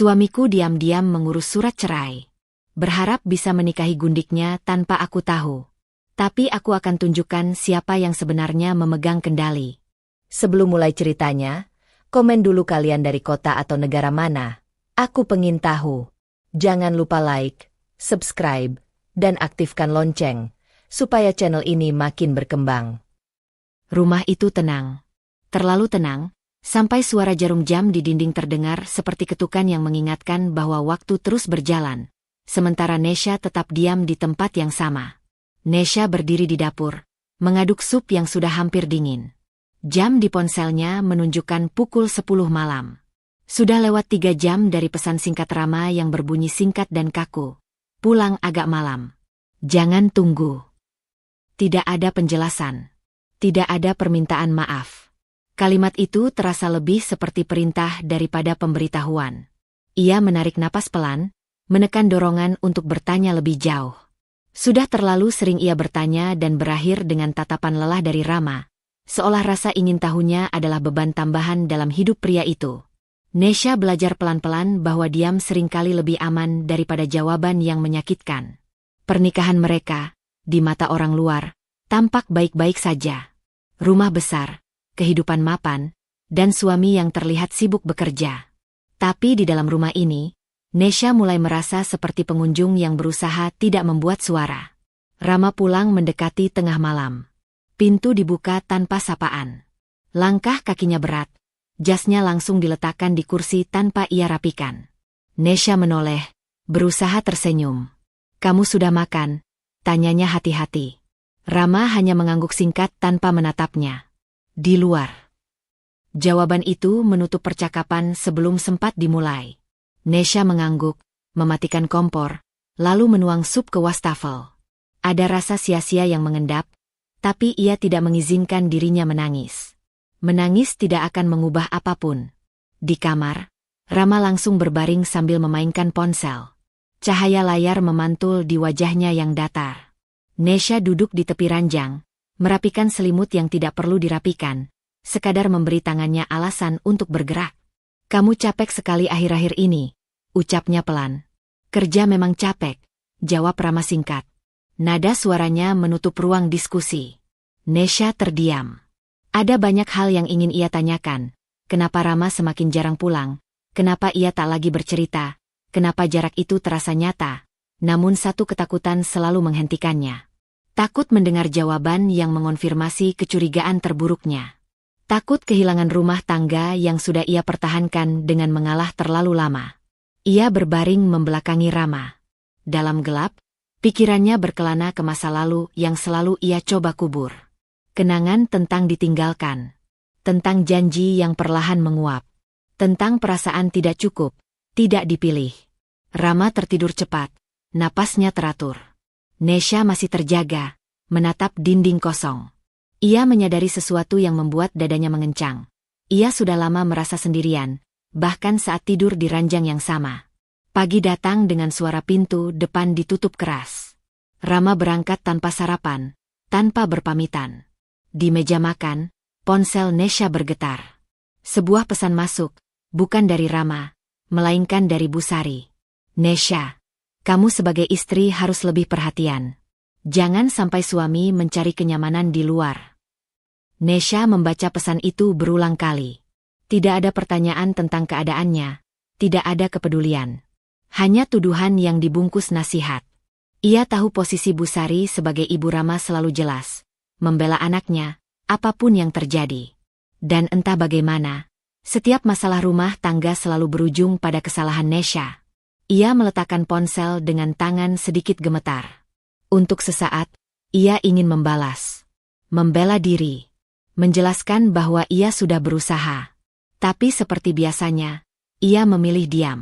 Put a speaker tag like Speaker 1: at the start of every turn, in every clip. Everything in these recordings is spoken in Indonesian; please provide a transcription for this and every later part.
Speaker 1: Suamiku diam-diam mengurus surat cerai. Berharap bisa menikahi gundiknya tanpa aku tahu. Tapi aku akan tunjukkan siapa yang sebenarnya memegang kendali.
Speaker 2: Sebelum mulai ceritanya, komen dulu kalian dari kota atau negara mana. Aku pengen tahu. Jangan lupa like, subscribe, dan aktifkan lonceng, supaya channel ini makin berkembang.
Speaker 1: Rumah itu tenang. Terlalu tenang, sampai suara jarum jam di dinding terdengar seperti ketukan yang mengingatkan bahwa waktu terus berjalan. Sementara Nesha tetap diam di tempat yang sama. Nesha berdiri di dapur, mengaduk sup yang sudah hampir dingin. Jam di ponselnya menunjukkan pukul 10 malam. Sudah lewat 3 jam dari pesan singkat Rama yang berbunyi singkat dan kaku. Pulang agak malam. Jangan tunggu. Tidak ada penjelasan. Tidak ada permintaan maaf. Kalimat itu terasa lebih seperti perintah daripada pemberitahuan. Ia menarik napas pelan, menekan dorongan untuk bertanya lebih jauh. Sudah terlalu sering ia bertanya dan berakhir dengan tatapan lelah dari Rama, seolah rasa ingin tahunya adalah beban tambahan dalam hidup pria itu. Nesha belajar pelan-pelan bahwa diam seringkali lebih aman daripada jawaban yang menyakitkan. Pernikahan mereka, di mata orang luar, tampak baik-baik saja. Rumah besar, kehidupan mapan, dan suami yang terlihat sibuk bekerja. Tapi di dalam rumah ini, Nesha mulai merasa seperti pengunjung yang berusaha tidak membuat suara. Rama pulang mendekati tengah malam. Pintu dibuka tanpa sapaan. Langkah kakinya berat. Jasnya langsung diletakkan di kursi tanpa ia rapikan. Nesha menoleh, berusaha tersenyum. "Kamu sudah makan?" tanyanya hati-hati. Rama hanya mengangguk singkat tanpa menatapnya. "Di luar." Jawaban itu menutup percakapan sebelum sempat dimulai. Nesha mengangguk, mematikan kompor, lalu menuang sup ke wastafel. Ada rasa sia-sia yang mengendap, tapi ia tidak mengizinkan dirinya menangis. Menangis tidak akan mengubah apapun. Di kamar, Rama langsung berbaring sambil memainkan ponsel. Cahaya layar memantul di wajahnya yang datar. Nesha duduk di tepi ranjang, merapikan selimut yang tidak perlu dirapikan, sekadar memberi tangannya alasan untuk bergerak. "Kamu capek sekali akhir-akhir ini," ucapnya pelan. "Kerja memang capek," jawab Rama singkat. Nada suaranya menutup ruang diskusi. Nesha terdiam. Ada banyak hal yang ingin ia tanyakan. Kenapa Rama semakin jarang pulang? Kenapa ia tak lagi bercerita? Kenapa jarak itu terasa nyata? Namun satu ketakutan selalu menghentikannya. Takut mendengar jawaban yang mengonfirmasi kecurigaan terburuknya. Takut kehilangan rumah tangga yang sudah ia pertahankan dengan mengalah terlalu lama. Ia berbaring membelakangi Rama. Dalam gelap, pikirannya berkelana ke masa lalu yang selalu ia coba kubur. Kenangan tentang ditinggalkan. Tentang janji yang perlahan menguap. Tentang perasaan tidak cukup, tidak dipilih. Rama tertidur cepat, napasnya teratur. Nesha masih terjaga, menatap dinding kosong. Ia menyadari sesuatu yang membuat dadanya mengencang. Ia sudah lama merasa sendirian, bahkan saat tidur di ranjang yang sama. Pagi datang dengan suara pintu depan ditutup keras. Rama berangkat tanpa sarapan, tanpa berpamitan. Di meja makan, ponsel Nesha bergetar. Sebuah pesan masuk, bukan dari Rama, melainkan dari Busari. "Nesha, kamu sebagai istri harus lebih perhatian. Jangan sampai suami mencari kenyamanan di luar." Nesha membaca pesan itu berulang kali. Tidak ada pertanyaan tentang keadaannya, tidak ada kepedulian. Hanya tuduhan yang dibungkus nasihat. Ia tahu posisi Busari sebagai ibu Rama selalu jelas, membela anaknya, apapun yang terjadi. Dan entah bagaimana, setiap masalah rumah tangga selalu berujung pada kesalahan Nesha. Ia meletakkan ponsel dengan tangan sedikit gemetar. Untuk sesaat, ia ingin membalas. Membela diri. Menjelaskan bahwa ia sudah berusaha. Tapi seperti biasanya, ia memilih diam.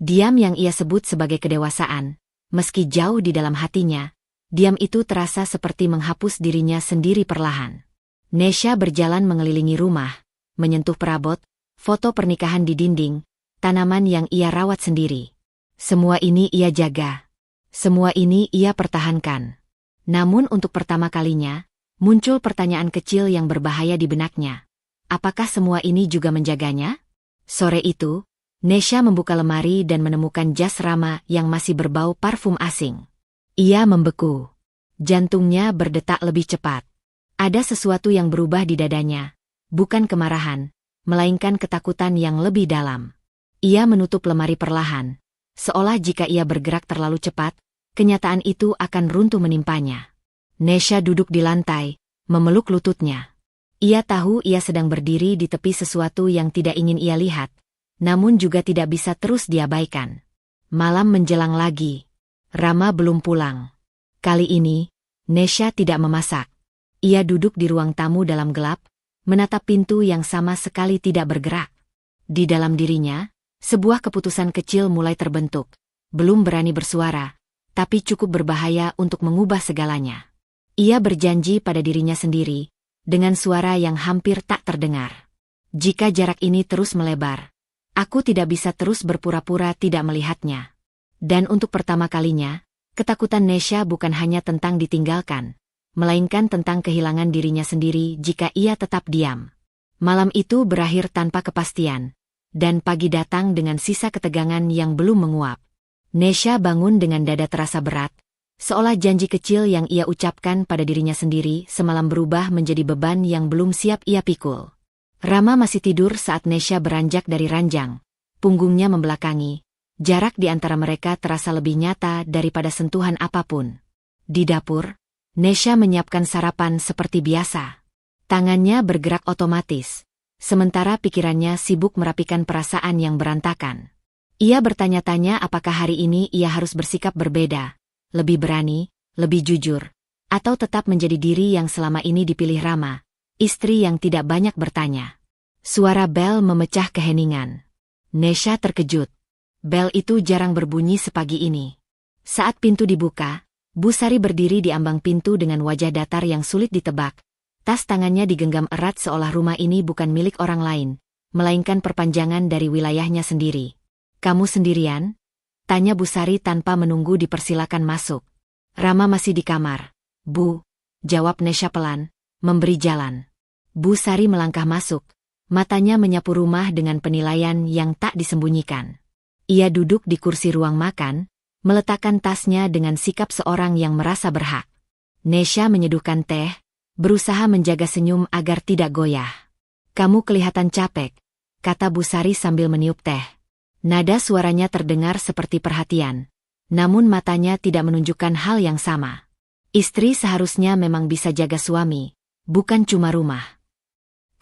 Speaker 1: Diam yang ia sebut sebagai kedewasaan. Meski jauh di dalam hatinya, diam itu terasa seperti menghapus dirinya sendiri perlahan. Nesha berjalan mengelilingi rumah, menyentuh perabot, foto pernikahan di dinding, tanaman yang ia rawat sendiri. Semua ini ia jaga. Semua ini ia pertahankan. Namun untuk pertama kalinya, muncul pertanyaan kecil yang berbahaya di benaknya. Apakah semua ini juga menjaganya? Sore itu, Nesha membuka lemari dan menemukan jas Rama yang masih berbau parfum asing. Ia membeku. Jantungnya berdetak lebih cepat. Ada sesuatu yang berubah di dadanya. Bukan kemarahan, melainkan ketakutan yang lebih dalam. Ia menutup lemari perlahan. Seolah jika ia bergerak terlalu cepat, kenyataan itu akan runtuh menimpanya. Nesha duduk di lantai, memeluk lututnya. Ia tahu ia sedang berdiri di tepi sesuatu yang tidak ingin ia lihat, namun juga tidak bisa terus diabaikan. Malam menjelang lagi. Rama belum pulang. Kali ini, Nesha tidak memasak. Ia duduk di ruang tamu dalam gelap, menatap pintu yang sama sekali tidak bergerak. Di dalam dirinya, sebuah keputusan kecil mulai terbentuk. Belum berani bersuara, tapi cukup berbahaya untuk mengubah segalanya. Ia berjanji pada dirinya sendiri, dengan suara yang hampir tak terdengar. Jika jarak ini terus melebar, aku tidak bisa terus berpura-pura tidak melihatnya. Dan untuk pertama kalinya, ketakutan Nesha bukan hanya tentang ditinggalkan, melainkan tentang kehilangan dirinya sendiri jika ia tetap diam. Malam itu berakhir tanpa kepastian, dan pagi datang dengan sisa ketegangan yang belum menguap. Nesha bangun dengan dada terasa berat, seolah janji kecil yang ia ucapkan pada dirinya sendiri semalam berubah menjadi beban yang belum siap ia pikul. Rama masih tidur saat Nesha beranjak dari ranjang. Punggungnya membelakangi. Jarak di antara mereka terasa lebih nyata daripada sentuhan apapun. Di dapur, Nesha menyiapkan sarapan seperti biasa. Tangannya bergerak otomatis, sementara pikirannya sibuk merapikan perasaan yang berantakan. Ia bertanya-tanya apakah hari ini ia harus bersikap berbeda, lebih berani, lebih jujur, atau tetap menjadi diri yang selama ini dipilih Rama, istri yang tidak banyak bertanya. Suara bel memecah keheningan. Nesha terkejut. Bel itu jarang berbunyi sepagi ini. Saat pintu dibuka, Bu Sari berdiri di ambang pintu dengan wajah datar yang sulit ditebak. Tas tangannya digenggam erat seolah rumah ini bukan milik orang lain, melainkan perpanjangan dari wilayahnya sendiri. "Kamu sendirian?" tanya Bu Sari tanpa menunggu dipersilakan masuk. "Rama masih di kamar, Bu," jawab Nesha pelan, memberi jalan. Bu Sari melangkah masuk, matanya menyapu rumah dengan penilaian yang tak disembunyikan. Ia duduk di kursi ruang makan, meletakkan tasnya dengan sikap seorang yang merasa berhak. Nesha menyeduhkan teh, berusaha menjaga senyum agar tidak goyah. "Kamu kelihatan capek," kata Bu Sari sambil meniup teh. Nada suaranya terdengar seperti perhatian, namun matanya tidak menunjukkan hal yang sama. Istri seharusnya memang bisa jaga suami, bukan cuma rumah.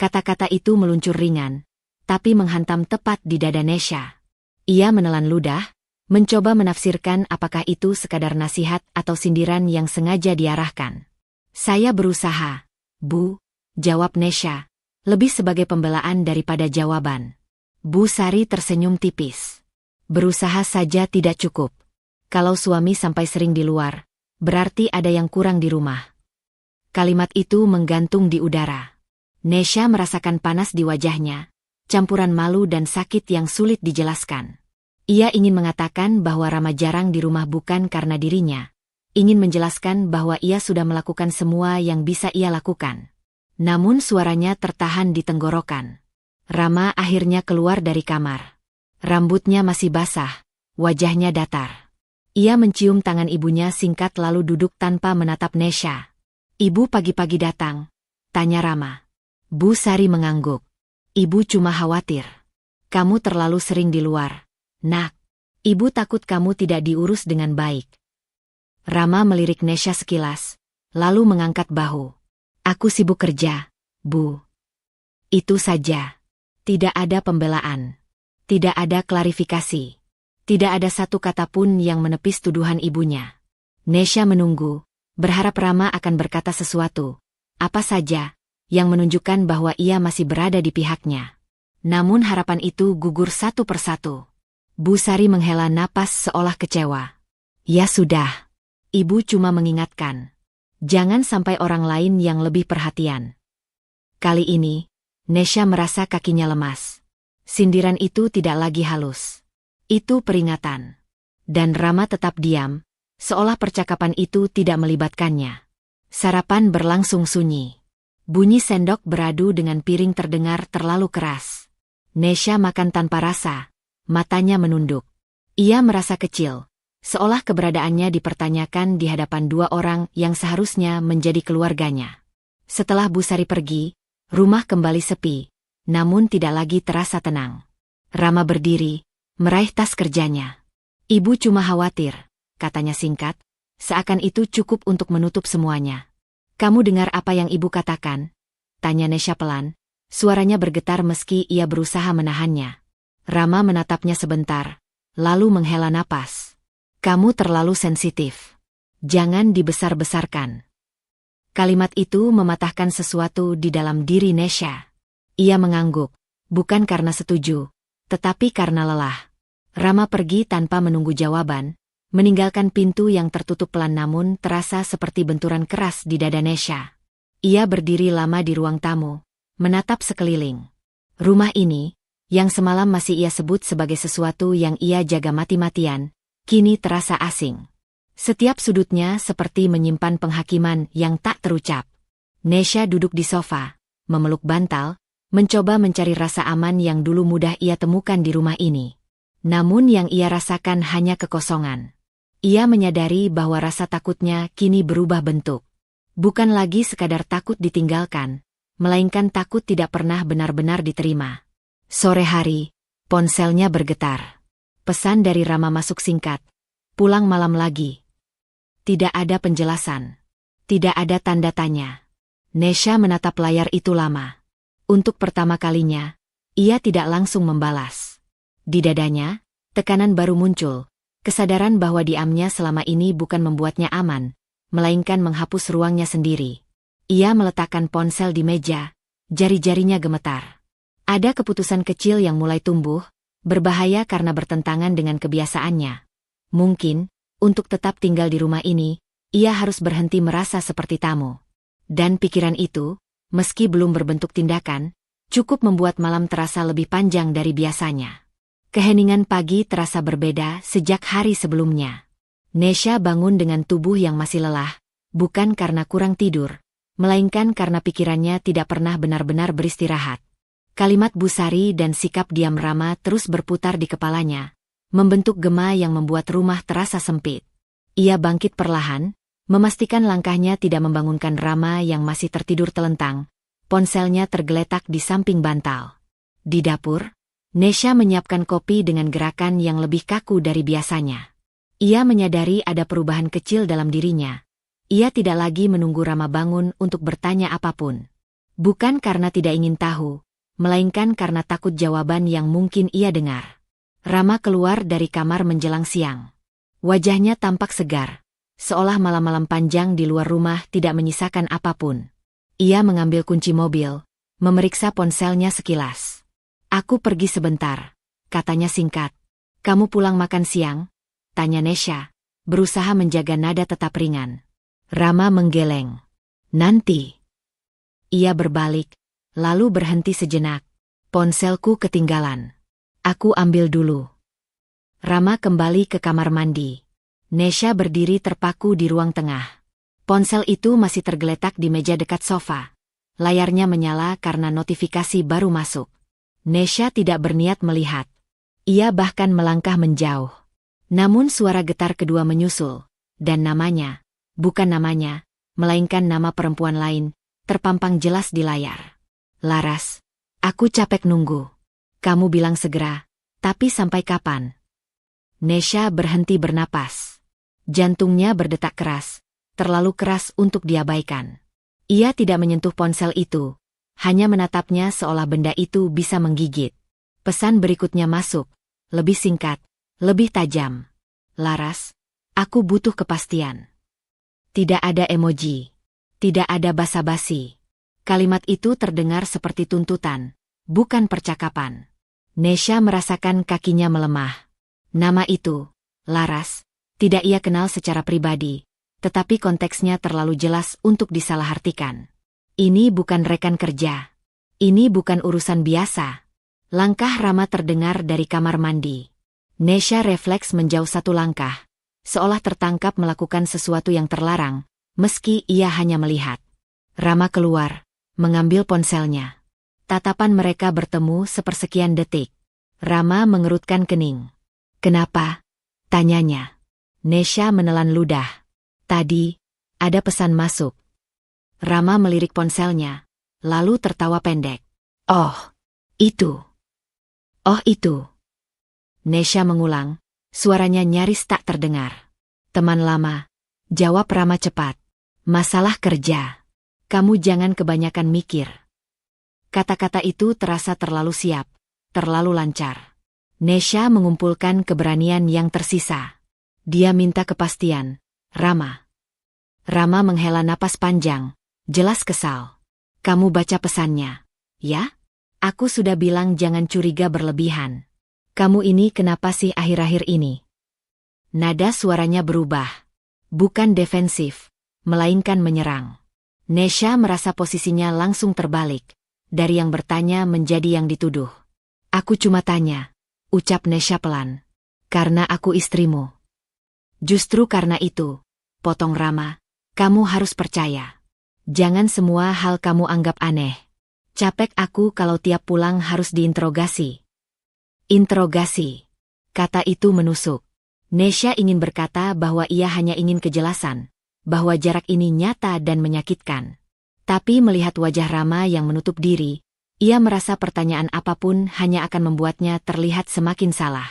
Speaker 1: Kata-kata itu meluncur ringan, tapi menghantam tepat di dada Nesha. Ia menelan ludah, mencoba menafsirkan apakah itu sekadar nasihat atau sindiran yang sengaja diarahkan. "Saya berusaha, Bu," jawab Nesha, lebih sebagai pembelaan daripada jawaban. Bu Sari tersenyum tipis. "Berusaha saja tidak cukup. Kalau suami sampai sering di luar, berarti ada yang kurang di rumah." Kalimat itu menggantung di udara. Nesha merasakan panas di wajahnya, campuran malu dan sakit yang sulit dijelaskan. Ia ingin mengatakan bahwa Rama jarang di rumah bukan karena dirinya. Ingin menjelaskan bahwa ia sudah melakukan semua yang bisa ia lakukan. Namun suaranya tertahan di tenggorokan. Rama akhirnya keluar dari kamar. Rambutnya masih basah, wajahnya datar. Ia mencium tangan ibunya singkat lalu duduk tanpa menatap Nesha. "Ibu pagi-pagi datang?" tanya Rama. Bu Sari mengangguk. "Ibu cuma khawatir. Kamu terlalu sering di luar, Nak. Ibu takut kamu tidak diurus dengan baik." Rama melirik Nesha sekilas, lalu mengangkat bahu. "Aku sibuk kerja, Bu." Itu saja. Tidak ada pembelaan. Tidak ada klarifikasi. Tidak ada satu kata pun yang menepis tuduhan ibunya. Nesha menunggu, berharap Rama akan berkata sesuatu, apa saja, yang menunjukkan bahwa ia masih berada di pihaknya. Namun harapan itu gugur satu persatu. Bu Sari menghela napas seolah kecewa. "Ya sudah. Ibu cuma mengingatkan. Jangan sampai orang lain yang lebih perhatian." Kali ini, Nesha merasa kakinya lemas. Sindiran itu tidak lagi halus. Itu peringatan. Dan Rama tetap diam, seolah percakapan itu tidak melibatkannya. Sarapan berlangsung sunyi. Bunyi sendok beradu dengan piring terdengar terlalu keras. Nesha makan tanpa rasa, matanya menunduk. Ia merasa kecil, seolah keberadaannya dipertanyakan di hadapan dua orang yang seharusnya menjadi keluarganya. Setelah Bu Sari pergi, rumah kembali sepi, namun tidak lagi terasa tenang. Rama berdiri, meraih tas kerjanya. Ibu cuma khawatir, katanya singkat, seakan itu cukup untuk menutup semuanya. Kamu dengar apa yang ibu katakan? Tanya Nesha pelan, suaranya bergetar meski ia berusaha menahannya. Rama menatapnya sebentar, lalu menghela napas. Kamu terlalu sensitif. Jangan dibesar-besarkan. Kalimat itu mematahkan sesuatu di dalam diri Nesha. Ia mengangguk, bukan karena setuju, tetapi karena lelah. Rama pergi tanpa menunggu jawaban, meninggalkan pintu yang tertutup pelan namun terasa seperti benturan keras di dada Nesha. Ia berdiri lama di ruang tamu, menatap sekeliling. Rumah ini, yang semalam masih ia sebut sebagai sesuatu yang ia jaga mati-matian, kini terasa asing. Setiap sudutnya seperti menyimpan penghakiman yang tak terucap. Nesha duduk di sofa, memeluk bantal, mencoba mencari rasa aman yang dulu mudah ia temukan di rumah ini. Namun yang ia rasakan hanya kekosongan. Ia menyadari bahwa rasa takutnya kini berubah bentuk. Bukan lagi sekadar takut ditinggalkan, melainkan takut tidak pernah benar-benar diterima. Sore hari, ponselnya bergetar. Pesan dari Rama masuk singkat. Pulang malam lagi. Tidak ada penjelasan. Tidak ada tanda tanya. Nesha menatap layar itu lama. Untuk pertama kalinya, ia tidak langsung membalas. Di dadanya, tekanan baru muncul. Kesadaran bahwa diamnya selama ini bukan membuatnya aman, melainkan menghapus ruangnya sendiri. Ia meletakkan ponsel di meja, jari-jarinya gemetar. Ada keputusan kecil yang mulai tumbuh, berbahaya karena bertentangan dengan kebiasaannya. Mungkin, untuk tetap tinggal di rumah ini, ia harus berhenti merasa seperti tamu. Dan pikiran itu, meski belum berbentuk tindakan, cukup membuat malam terasa lebih panjang dari biasanya. Keheningan pagi terasa berbeda sejak hari sebelumnya. Nesha bangun dengan tubuh yang masih lelah, bukan karena kurang tidur, melainkan karena pikirannya tidak pernah benar-benar beristirahat. Kalimat Bu Sari dan sikap diam Rama terus berputar di kepalanya, membentuk gema yang membuat rumah terasa sempit. Ia bangkit perlahan, memastikan langkahnya tidak membangunkan Rama yang masih tertidur telentang. Ponselnya tergeletak di samping bantal. Di dapur, Nesha menyiapkan kopi dengan gerakan yang lebih kaku dari biasanya. Ia menyadari ada perubahan kecil dalam dirinya. Ia tidak lagi menunggu Rama bangun untuk bertanya apapun. Bukan karena tidak ingin tahu, melainkan karena takut jawaban yang mungkin ia dengar. Rama keluar dari kamar menjelang siang. Wajahnya tampak segar, seolah malam-malam panjang di luar rumah tidak menyisakan apapun. Ia mengambil kunci mobil, memeriksa ponselnya sekilas. Aku pergi sebentar, katanya singkat. Kamu pulang makan siang? Tanya Nesha, berusaha menjaga nada tetap ringan. Rama menggeleng. Nanti. Ia berbalik, lalu berhenti sejenak. Ponselku ketinggalan. Aku ambil dulu. Rama kembali ke kamar mandi. Nesha berdiri terpaku di ruang tengah. Ponsel itu masih tergeletak di meja dekat sofa. Layarnya menyala karena notifikasi baru masuk. Nesha tidak berniat melihat. Ia bahkan melangkah menjauh. Namun suara getar kedua menyusul, dan namanya, bukan namanya, melainkan nama perempuan lain, terpampang jelas di layar. Laras, aku capek nunggu. Kamu bilang segera, tapi sampai kapan? Nesha berhenti bernapas. Jantungnya berdetak keras, terlalu keras untuk diabaikan. Ia tidak menyentuh ponsel itu, hanya menatapnya seolah benda itu bisa menggigit. Pesan berikutnya masuk, lebih singkat, lebih tajam. Laras, aku butuh kepastian. Tidak ada emoji. Tidak ada basa-basi. Kalimat itu terdengar seperti tuntutan, bukan percakapan. Nesha merasakan kakinya melemah. Nama itu, Laras, tidak ia kenal secara pribadi, tetapi konteksnya terlalu jelas untuk disalahartikan. Ini bukan rekan kerja. Ini bukan urusan biasa. Langkah Rama terdengar dari kamar mandi. Nesha refleks menjauh satu langkah, seolah tertangkap melakukan sesuatu yang terlarang, meski ia hanya melihat. Rama keluar, mengambil ponselnya. Tatapan mereka bertemu sepersekian detik. Rama mengerutkan kening. Kenapa? Tanyanya. Nesha menelan ludah. Tadi, ada pesan masuk. Rama melirik ponselnya, lalu tertawa pendek. Oh, itu. Oh itu. Nesha mengulang, suaranya nyaris tak terdengar. Teman lama, jawab Rama cepat. Masalah kerja. Kamu jangan kebanyakan mikir. Kata-kata itu terasa terlalu siap, terlalu lancar. Nesha mengumpulkan keberanian yang tersisa. Dia minta kepastian. Rama. Rama menghela napas panjang, jelas kesal. Kamu baca pesannya, ya? Aku sudah bilang jangan curiga berlebihan. Kamu ini kenapa sih akhir-akhir ini? Nada suaranya berubah. Bukan defensif, melainkan menyerang. Nesha merasa posisinya langsung terbalik. Dari yang bertanya menjadi yang dituduh. Aku cuma tanya, ucap Nesha pelan. Karena aku istrimu. Justru karena itu, potong Rama, kamu harus percaya. Jangan semua hal kamu anggap aneh. Capek aku kalau tiap pulang harus diinterogasi. Interogasi. Kata itu menusuk. Nesha ingin berkata bahwa ia hanya ingin kejelasan. Bahwa jarak ini nyata dan menyakitkan. Tapi melihat wajah Rama yang menutup diri, ia merasa pertanyaan apapun hanya akan membuatnya terlihat semakin salah.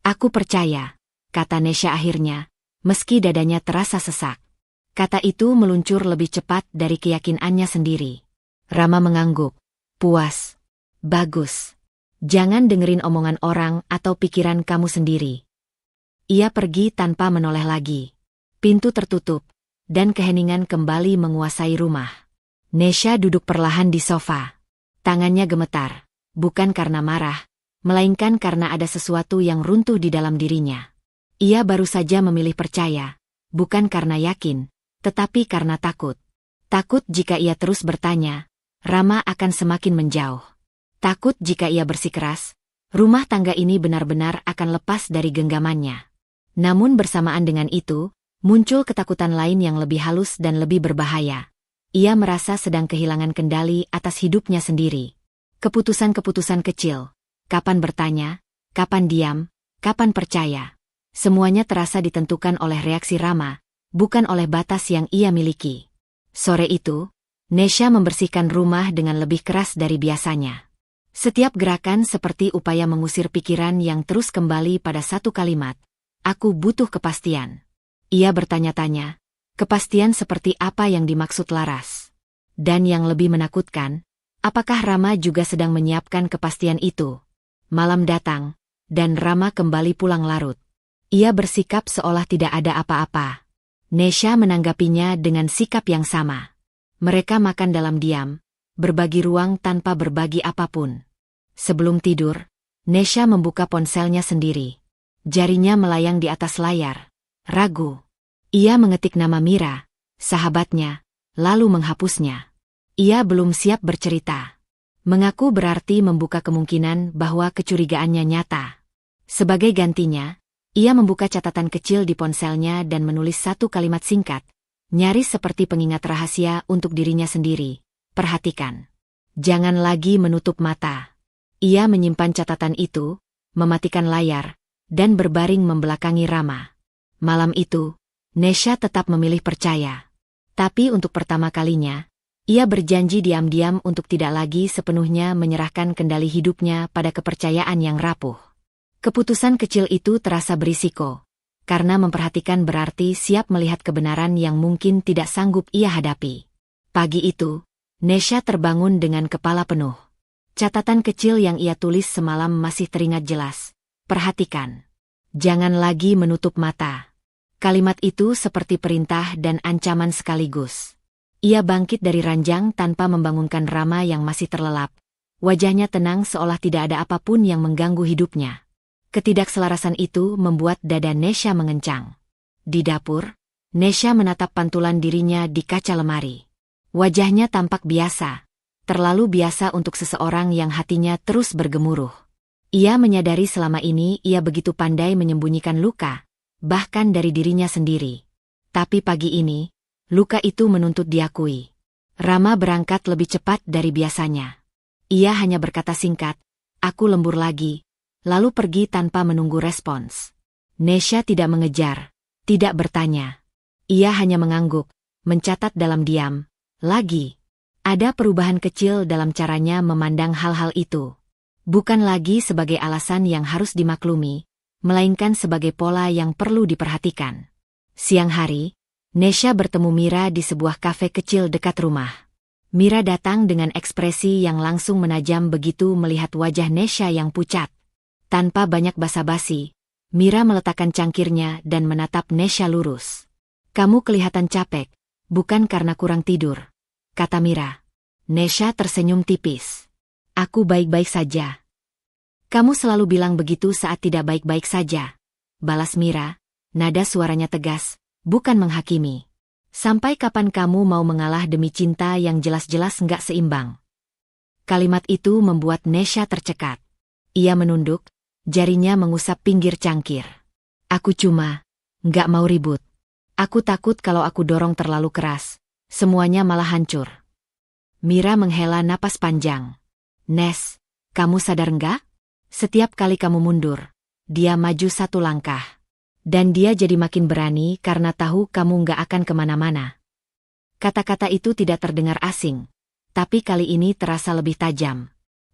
Speaker 1: Aku percaya, kata Nesha akhirnya, meski dadanya terasa sesak. Kata itu meluncur lebih cepat dari keyakinannya sendiri. Rama mengangguk. Puas. Bagus. Jangan dengerin omongan orang atau pikiran kamu sendiri. Ia pergi tanpa menoleh lagi. Pintu tertutup, dan keheningan kembali menguasai rumah. Nesha duduk perlahan di sofa. Tangannya gemetar, bukan karena marah, melainkan karena ada sesuatu yang runtuh di dalam dirinya. Ia baru saja memilih percaya, bukan karena yakin, tetapi karena takut. Takut jika ia terus bertanya, Rama akan semakin menjauh. Takut jika ia bersikeras, rumah tangga ini benar-benar akan lepas dari genggamannya. Namun bersamaan dengan itu, muncul ketakutan lain yang lebih halus dan lebih berbahaya. Ia merasa sedang kehilangan kendali atas hidupnya sendiri. Keputusan-keputusan kecil. Kapan bertanya, kapan diam, kapan percaya. Semuanya terasa ditentukan oleh reaksi Rama, bukan oleh batas yang ia miliki. Sore itu, Nesha membersihkan rumah dengan lebih keras dari biasanya. Setiap gerakan seperti upaya mengusir pikiran yang terus kembali pada satu kalimat. Aku butuh kepastian. Ia bertanya-tanya, kepastian seperti apa yang dimaksud Laras. Dan yang lebih menakutkan, apakah Rama juga sedang menyiapkan kepastian itu? Malam datang, dan Rama kembali pulang larut. Ia bersikap seolah tidak ada apa-apa. Nesha menanggapinya dengan sikap yang sama. Mereka makan dalam diam, berbagi ruang tanpa berbagi apapun. Sebelum tidur, Nesha membuka ponselnya sendiri. Jarinya melayang di atas layar. Ragu. Ia mengetik nama Mira, sahabatnya, lalu menghapusnya. Ia belum siap bercerita. Mengaku berarti membuka kemungkinan bahwa kecurigaannya nyata. Sebagai gantinya, ia membuka catatan kecil di ponselnya dan menulis satu kalimat singkat, nyaris seperti pengingat rahasia untuk dirinya sendiri. Perhatikan. Jangan lagi menutup mata. Ia menyimpan catatan itu, mematikan layar, dan berbaring membelakangi Rama. Malam itu, Nesha tetap memilih percaya. Tapi untuk pertama kalinya, ia berjanji diam-diam untuk tidak lagi sepenuhnya menyerahkan kendali hidupnya pada kepercayaan yang rapuh. Keputusan kecil itu terasa berisiko, karena memperhatikan berarti siap melihat kebenaran yang mungkin tidak sanggup ia hadapi. Pagi itu, Nesha terbangun dengan kepala penuh. Catatan kecil yang ia tulis semalam masih teringat jelas. Perhatikan. Jangan lagi menutup mata. Kalimat itu seperti perintah dan ancaman sekaligus. Ia bangkit dari ranjang tanpa membangunkan Rama yang masih terlelap. Wajahnya tenang seolah tidak ada apapun yang mengganggu hidupnya. Ketidakselarasan itu membuat dada Nesha mengencang. Di dapur, Nesha menatap pantulan dirinya di kaca lemari. Wajahnya tampak biasa, terlalu biasa untuk seseorang yang hatinya terus bergemuruh. Ia menyadari selama ini ia begitu pandai menyembunyikan luka, bahkan dari dirinya sendiri. Tapi pagi ini, luka itu menuntut diakui. Rama berangkat lebih cepat dari biasanya. Ia hanya berkata singkat, "Aku lembur lagi," lalu pergi tanpa menunggu respons. Nesha tidak mengejar, tidak bertanya. Ia hanya mengangguk, mencatat dalam diam. Lagi. Ada perubahan kecil dalam caranya memandang hal-hal itu. Bukan lagi sebagai alasan yang harus dimaklumi, melainkan sebagai pola yang perlu diperhatikan. Siang hari, Nesha bertemu Mira di sebuah kafe kecil dekat rumah. Mira datang dengan ekspresi yang langsung menajam begitu melihat wajah Nesha yang pucat. Tanpa banyak basa-basi, Mira meletakkan cangkirnya dan menatap Nesha lurus. "Kamu kelihatan capek, bukan karena kurang tidur," kata Mira. Nesha tersenyum tipis. "Aku baik-baik saja." "Kamu selalu bilang begitu saat tidak baik-baik saja," balas Mira, nada suaranya tegas, bukan menghakimi. "Sampai kapan kamu mau mengalah demi cinta yang jelas-jelas nggak seimbang?" Kalimat itu membuat Nesha tercekat. Ia menunduk, jarinya mengusap pinggir cangkir. "Aku cuma nggak mau ribut. Aku takut kalau aku dorong terlalu keras, semuanya malah hancur." Mira menghela napas panjang. "Nes, kamu sadar nggak? Setiap kali kamu mundur, dia maju satu langkah. Dan dia jadi makin berani karena tahu kamu nggak akan kemana-mana." Kata-kata itu tidak terdengar asing, tapi kali ini terasa lebih tajam.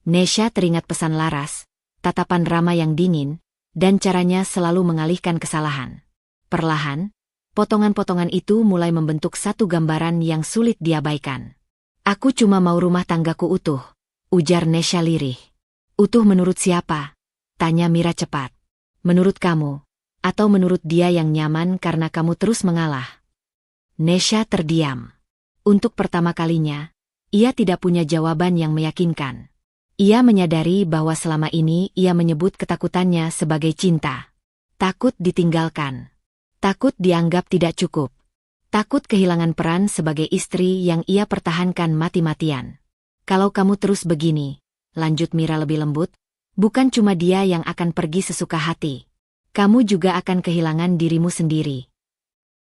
Speaker 1: Nesha teringat pesan Laras, tatapan Rama yang dingin, dan caranya selalu mengalihkan kesalahan. Perlahan, potongan-potongan itu mulai membentuk satu gambaran yang sulit diabaikan. "Aku cuma mau rumah tanggaku utuh," ujar Nesha lirih. "Utuh menurut siapa?" tanya Mira cepat. "Menurut kamu, atau menurut dia yang nyaman karena kamu terus mengalah?" Nesha terdiam. Untuk pertama kalinya, ia tidak punya jawaban yang meyakinkan. Ia menyadari bahwa selama ini ia menyebut ketakutannya sebagai cinta. Takut ditinggalkan. Takut dianggap tidak cukup. Takut kehilangan peran sebagai istri yang ia pertahankan mati-matian. "Kalau kamu terus begini," lanjut Mira lebih lembut, "bukan cuma dia yang akan pergi sesuka hati. Kamu juga akan kehilangan dirimu sendiri."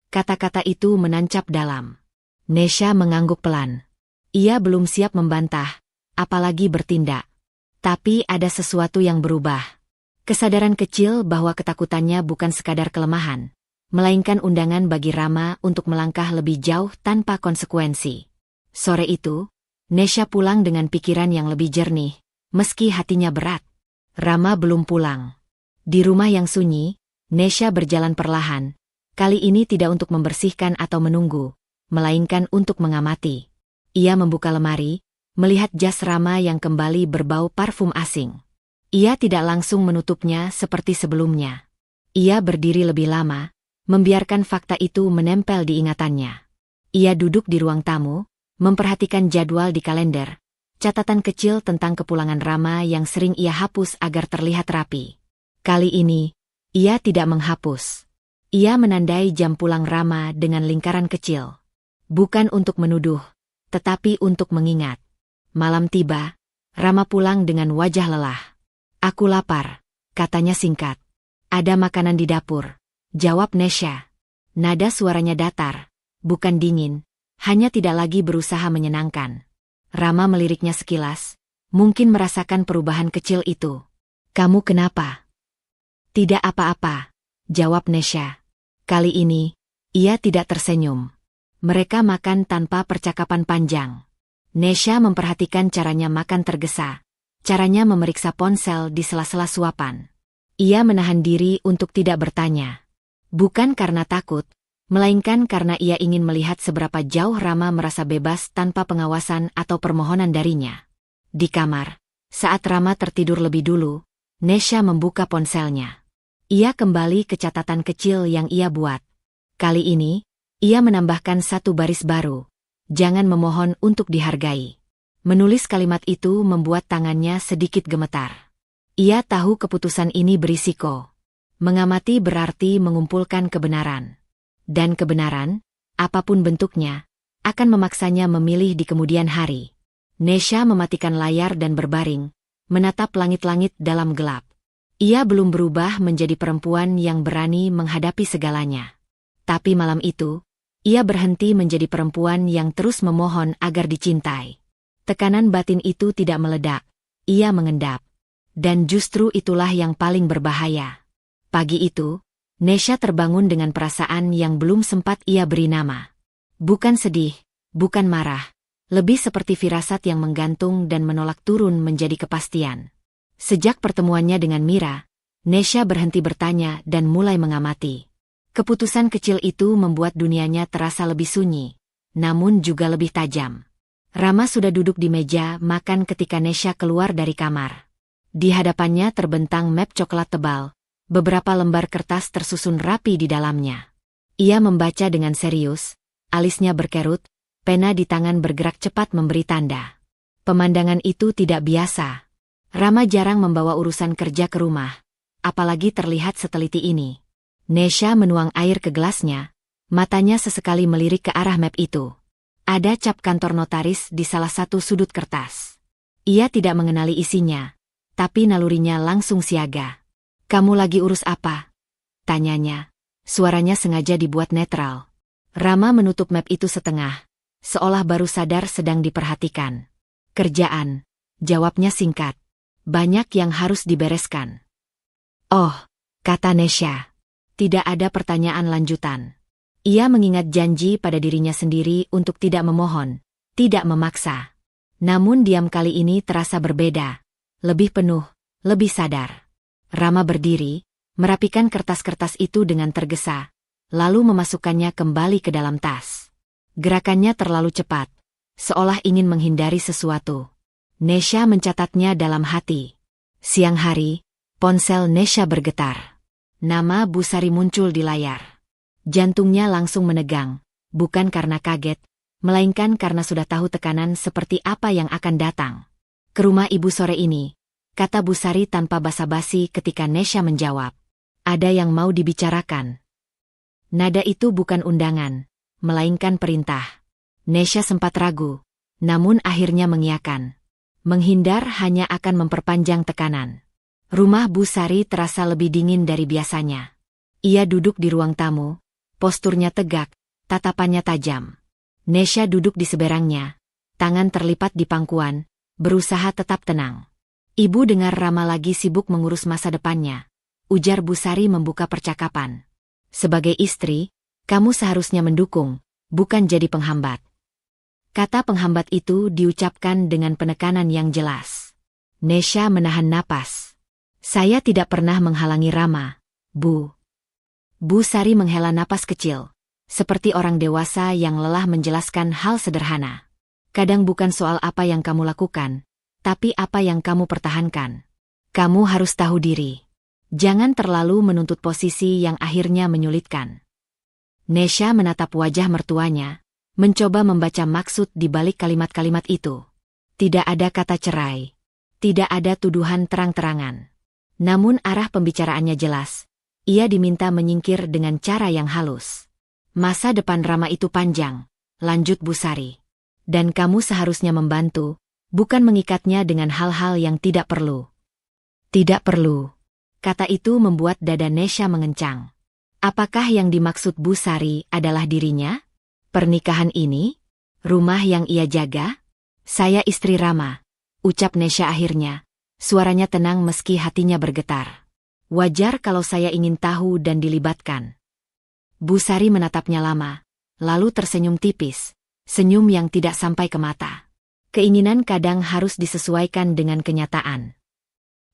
Speaker 1: Kata-kata itu menancap dalam. Nesha mengangguk pelan. Ia belum siap membantah, apalagi bertindak. Tapi ada sesuatu yang berubah. Kesadaran kecil bahwa ketakutannya bukan sekadar kelemahan, melainkan undangan bagi Rama untuk melangkah lebih jauh tanpa konsekuensi. Sore itu, Nesha pulang dengan pikiran yang lebih jernih, meski hatinya berat. Rama belum pulang. Di rumah yang sunyi, Nesha berjalan perlahan, kali ini tidak untuk membersihkan atau menunggu, melainkan untuk mengamati. Ia membuka lemari, melihat jas Rama yang kembali berbau parfum asing. Ia tidak langsung menutupnya seperti sebelumnya. Ia berdiri lebih lama, membiarkan fakta itu menempel di ingatannya. Ia duduk di ruang tamu, memperhatikan jadwal di kalender, catatan kecil tentang kepulangan Rama yang sering ia hapus agar terlihat rapi. Kali ini, ia tidak menghapus. Ia menandai jam pulang Rama dengan lingkaran kecil. Bukan untuk menuduh, tetapi untuk mengingat. Malam tiba, Rama pulang dengan wajah lelah. "Aku lapar," katanya singkat. "Ada makanan di dapur," jawab Nesha. Nada suaranya datar, bukan dingin, hanya tidak lagi berusaha menyenangkan. Rama meliriknya sekilas, mungkin merasakan perubahan kecil itu. "Kamu kenapa?" "Tidak apa-apa," jawab Nesha. Kali ini, ia tidak tersenyum. Mereka makan tanpa percakapan panjang. Nesha memperhatikan caranya makan tergesa, caranya memeriksa ponsel di sela-sela suapan. Ia menahan diri untuk tidak bertanya. Bukan karena takut, melainkan karena ia ingin melihat seberapa jauh Rama merasa bebas tanpa pengawasan atau permohonan darinya. Di kamar, saat Rama tertidur lebih dulu, Nesha membuka ponselnya. Ia kembali ke catatan kecil yang ia buat. Kali ini, ia menambahkan satu baris baru. "Jangan memohon untuk dihargai." Menulis kalimat itu membuat tangannya sedikit gemetar. Ia tahu keputusan ini berisiko. Mengamati berarti mengumpulkan kebenaran. Dan kebenaran, apapun bentuknya, akan memaksanya memilih di kemudian hari. Nesha mematikan layar dan berbaring, menatap langit-langit dalam gelap. Ia belum berubah menjadi perempuan yang berani menghadapi segalanya. Tapi malam itu, ia berhenti menjadi perempuan yang terus memohon agar dicintai. Tekanan batin itu tidak meledak, ia mengendap. Dan justru itulah yang paling berbahaya. Pagi itu, Nesha terbangun dengan perasaan yang belum sempat ia beri nama. Bukan sedih, bukan marah. Lebih seperti firasat yang menggantung dan menolak turun menjadi kepastian. Sejak pertemuannya dengan Mira, Nesha berhenti bertanya dan mulai mengamati. Keputusan kecil itu membuat dunianya terasa lebih sunyi, namun juga lebih tajam. Rama sudah duduk di meja makan ketika Nesha keluar dari kamar. Di hadapannya terbentang map coklat tebal, beberapa lembar kertas tersusun rapi di dalamnya. Ia membaca dengan serius, alisnya berkerut, pena di tangan bergerak cepat memberi tanda. Pemandangan itu tidak biasa. Rama jarang membawa urusan kerja ke rumah, apalagi terlihat seteliti ini. Nesha menuang air ke gelasnya, matanya sesekali melirik ke arah map itu. Ada cap kantor notaris di salah satu sudut kertas. Ia tidak mengenali isinya, tapi nalurinya langsung siaga. "Kamu lagi urus apa?" tanyanya. Suaranya sengaja dibuat netral. Rama menutup map itu setengah, seolah baru sadar sedang diperhatikan. "Kerjaan," jawabnya singkat. "Banyak yang harus dibereskan." "Oh," kata Nesha. Tidak ada pertanyaan lanjutan. Ia mengingat janji pada dirinya sendiri untuk tidak memohon, tidak memaksa. Namun diam kali ini terasa berbeda. Lebih penuh, lebih sadar. Rama berdiri, merapikan kertas-kertas itu dengan tergesa, lalu memasukkannya kembali ke dalam tas. Gerakannya terlalu cepat, seolah ingin menghindari sesuatu. Nesha mencatatnya dalam hati. Siang hari, ponsel Nesha bergetar. Nama Busari muncul di layar. Jantungnya langsung menegang, bukan karena kaget, melainkan karena sudah tahu tekanan seperti apa yang akan datang. "Ke rumah ibu sore ini," kata Busari tanpa basa-basi ketika Nesha menjawab. "Ada yang mau dibicarakan." Nada itu bukan undangan, melainkan perintah. Nesha sempat ragu, namun akhirnya mengiyakan. Menghindar hanya akan memperpanjang tekanan. Rumah Busari terasa lebih dingin dari biasanya. Ia duduk di ruang tamu, posturnya tegak, tatapannya tajam. Nesha duduk di seberangnya, tangan terlipat di pangkuan, berusaha tetap tenang. "Ibu dengar Rama lagi sibuk mengurus masa depannya," ujar Busari membuka percakapan. "Sebagai istri, kamu seharusnya mendukung, bukan jadi penghambat." Kata penghambat itu diucapkan dengan penekanan yang jelas. Nesha menahan napas. "Saya tidak pernah menghalangi Rama, Bu." Busari menghela napas kecil, seperti orang dewasa yang lelah menjelaskan hal sederhana. "Kadang bukan soal apa yang kamu lakukan, tapi apa yang kamu pertahankan. Kamu harus tahu diri. Jangan terlalu menuntut posisi yang akhirnya menyulitkan." Nesha menatap wajah mertuanya, mencoba membaca maksud di balik kalimat-kalimat itu. Tidak ada kata cerai. Tidak ada tuduhan terang-terangan. Namun arah pembicaraannya jelas. Ia diminta menyingkir dengan cara yang halus. "Masa depan Rama itu panjang," lanjut Busari. "Dan kamu seharusnya membantu, bukan mengikatnya dengan hal-hal yang tidak perlu." "Tidak perlu." Kata itu membuat dada Nesha mengencang. Apakah yang dimaksud Busari adalah dirinya? Pernikahan ini? Rumah yang ia jaga? "Saya istri Rama," ucap Nesha akhirnya. Suaranya tenang meski hatinya bergetar. "Wajar kalau saya ingin tahu dan dilibatkan." Busari menatapnya lama, lalu tersenyum tipis, senyum yang tidak sampai ke mata. Keinginan kadang harus disesuaikan dengan kenyataan.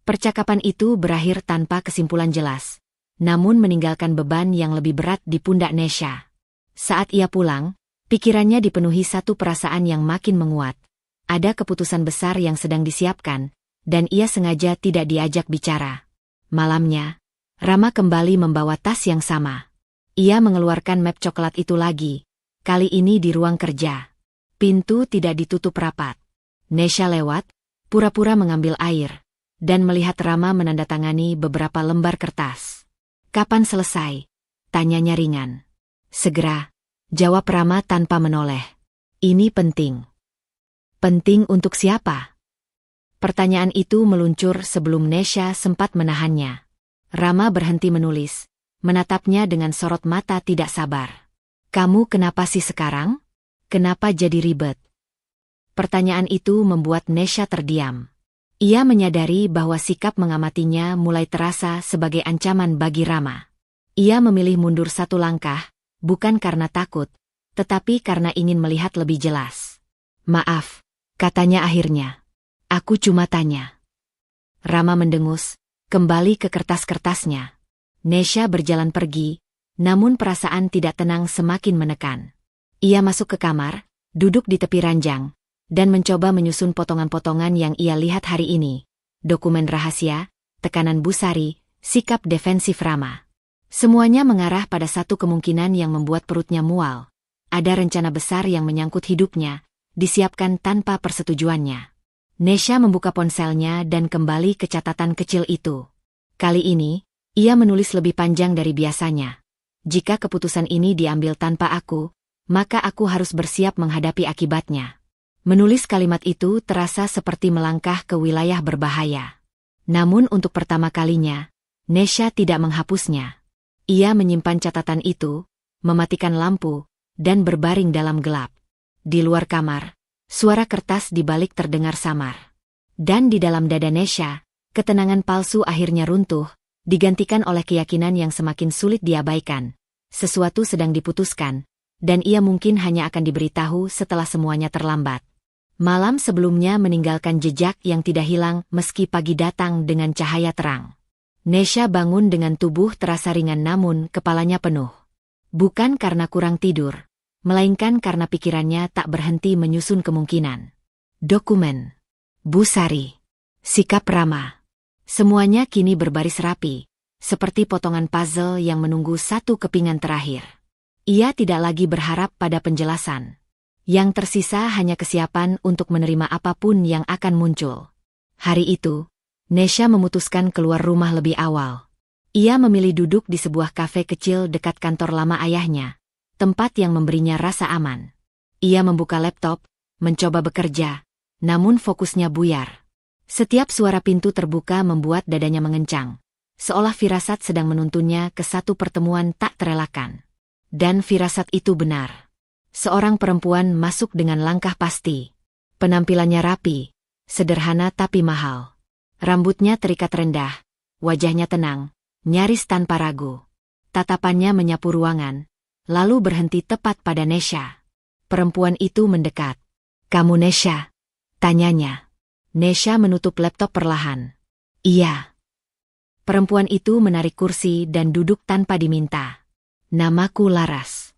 Speaker 1: Percakapan itu berakhir tanpa kesimpulan jelas, namun meninggalkan beban yang lebih berat di pundak Nesha. Saat ia pulang, pikirannya dipenuhi satu perasaan yang makin menguat. Ada keputusan besar yang sedang disiapkan, dan ia sengaja tidak diajak bicara. Malamnya, Rama kembali membawa tas yang sama. Ia mengeluarkan map coklat itu lagi, kali ini di ruang kerja. Pintu tidak ditutup rapat. Nesha lewat, pura-pura mengambil air, dan melihat Rama menandatangani beberapa lembar kertas. "Kapan selesai?" tanyanya ringan. "Segera," jawab Rama tanpa menoleh. "Ini penting." "Penting untuk siapa?" Pertanyaan itu meluncur sebelum Nesha sempat menahannya. Rama berhenti menulis, menatapnya dengan sorot mata tidak sabar. "Kamu kenapa sih sekarang? Kenapa jadi ribet?" Pertanyaan itu membuat Nesha terdiam. Ia menyadari bahwa sikap mengamatinya mulai terasa sebagai ancaman bagi Rama. Ia memilih mundur satu langkah, bukan karena takut, tetapi karena ingin melihat lebih jelas. "Maaf," katanya akhirnya. "Aku cuma tanya." Rama mendengus, kembali ke kertas-kertasnya. Nesha berjalan pergi, namun perasaan tidak tenang semakin menekan. Ia masuk ke kamar, duduk di tepi ranjang, dan mencoba menyusun potongan-potongan yang ia lihat hari ini. Dokumen rahasia, tekanan Busari, sikap defensif Rama. Semuanya mengarah pada satu kemungkinan yang membuat perutnya mual. Ada rencana besar yang menyangkut hidupnya, disiapkan tanpa persetujuannya. Nesha membuka ponselnya dan kembali ke catatan kecil itu. Kali ini, ia menulis lebih panjang dari biasanya. "Jika keputusan ini diambil tanpa aku, maka aku harus bersiap menghadapi akibatnya." Menulis kalimat itu terasa seperti melangkah ke wilayah berbahaya. Namun untuk pertama kalinya, Nesha tidak menghapusnya. Ia menyimpan catatan itu, mematikan lampu, dan berbaring dalam gelap. Di luar kamar, suara kertas di balik terdengar samar. Dan di dalam dada Nesha, ketenangan palsu akhirnya runtuh, digantikan oleh keyakinan yang semakin sulit diabaikan. Sesuatu sedang diputuskan, dan ia mungkin hanya akan diberitahu setelah semuanya terlambat. Malam sebelumnya meninggalkan jejak yang tidak hilang meski pagi datang dengan cahaya terang. Nesha bangun dengan tubuh terasa ringan namun kepalanya penuh. Bukan karena kurang tidur, melainkan karena pikirannya tak berhenti menyusun kemungkinan. Dokumen, Busari, sikap Rama. Semuanya kini berbaris rapi, seperti potongan puzzle yang menunggu satu kepingan terakhir. Ia tidak lagi berharap pada penjelasan. Yang tersisa hanya kesiapan untuk menerima apapun yang akan muncul. Hari itu, Nesha memutuskan keluar rumah lebih awal. Ia memilih duduk di sebuah kafe kecil dekat kantor lama ayahnya, tempat yang memberinya rasa aman. Ia membuka laptop, mencoba bekerja, namun fokusnya buyar. Setiap suara pintu terbuka membuat dadanya mengencang, seolah firasat sedang menuntunnya ke satu pertemuan tak terelakkan. Dan firasat itu benar. Seorang perempuan masuk dengan langkah pasti. Penampilannya rapi, sederhana tapi mahal. Rambutnya terikat rendah, wajahnya tenang, nyaris tanpa ragu. Tatapannya menyapu ruangan, lalu berhenti tepat pada Nesha. Perempuan itu mendekat. "Kamu Nesha?" tanyanya. Nesha menutup laptop perlahan. "Iya." Perempuan itu menarik kursi dan duduk tanpa diminta. "Namaku Laras."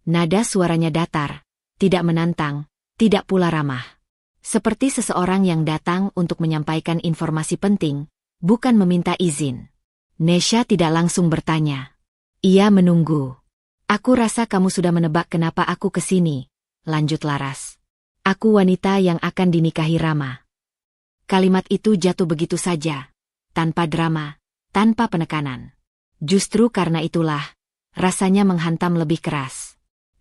Speaker 1: Nada suaranya datar, tidak menantang, tidak pula ramah. Seperti seseorang yang datang untuk menyampaikan informasi penting, bukan meminta izin. Nesha tidak langsung bertanya. Ia menunggu. "Aku rasa kamu sudah menebak kenapa aku ke sini," lanjut Laras. "Aku wanita yang akan dinikahi Rama." Kalimat itu jatuh begitu saja, tanpa drama, tanpa penekanan. Justru karena itulah, rasanya menghantam lebih keras.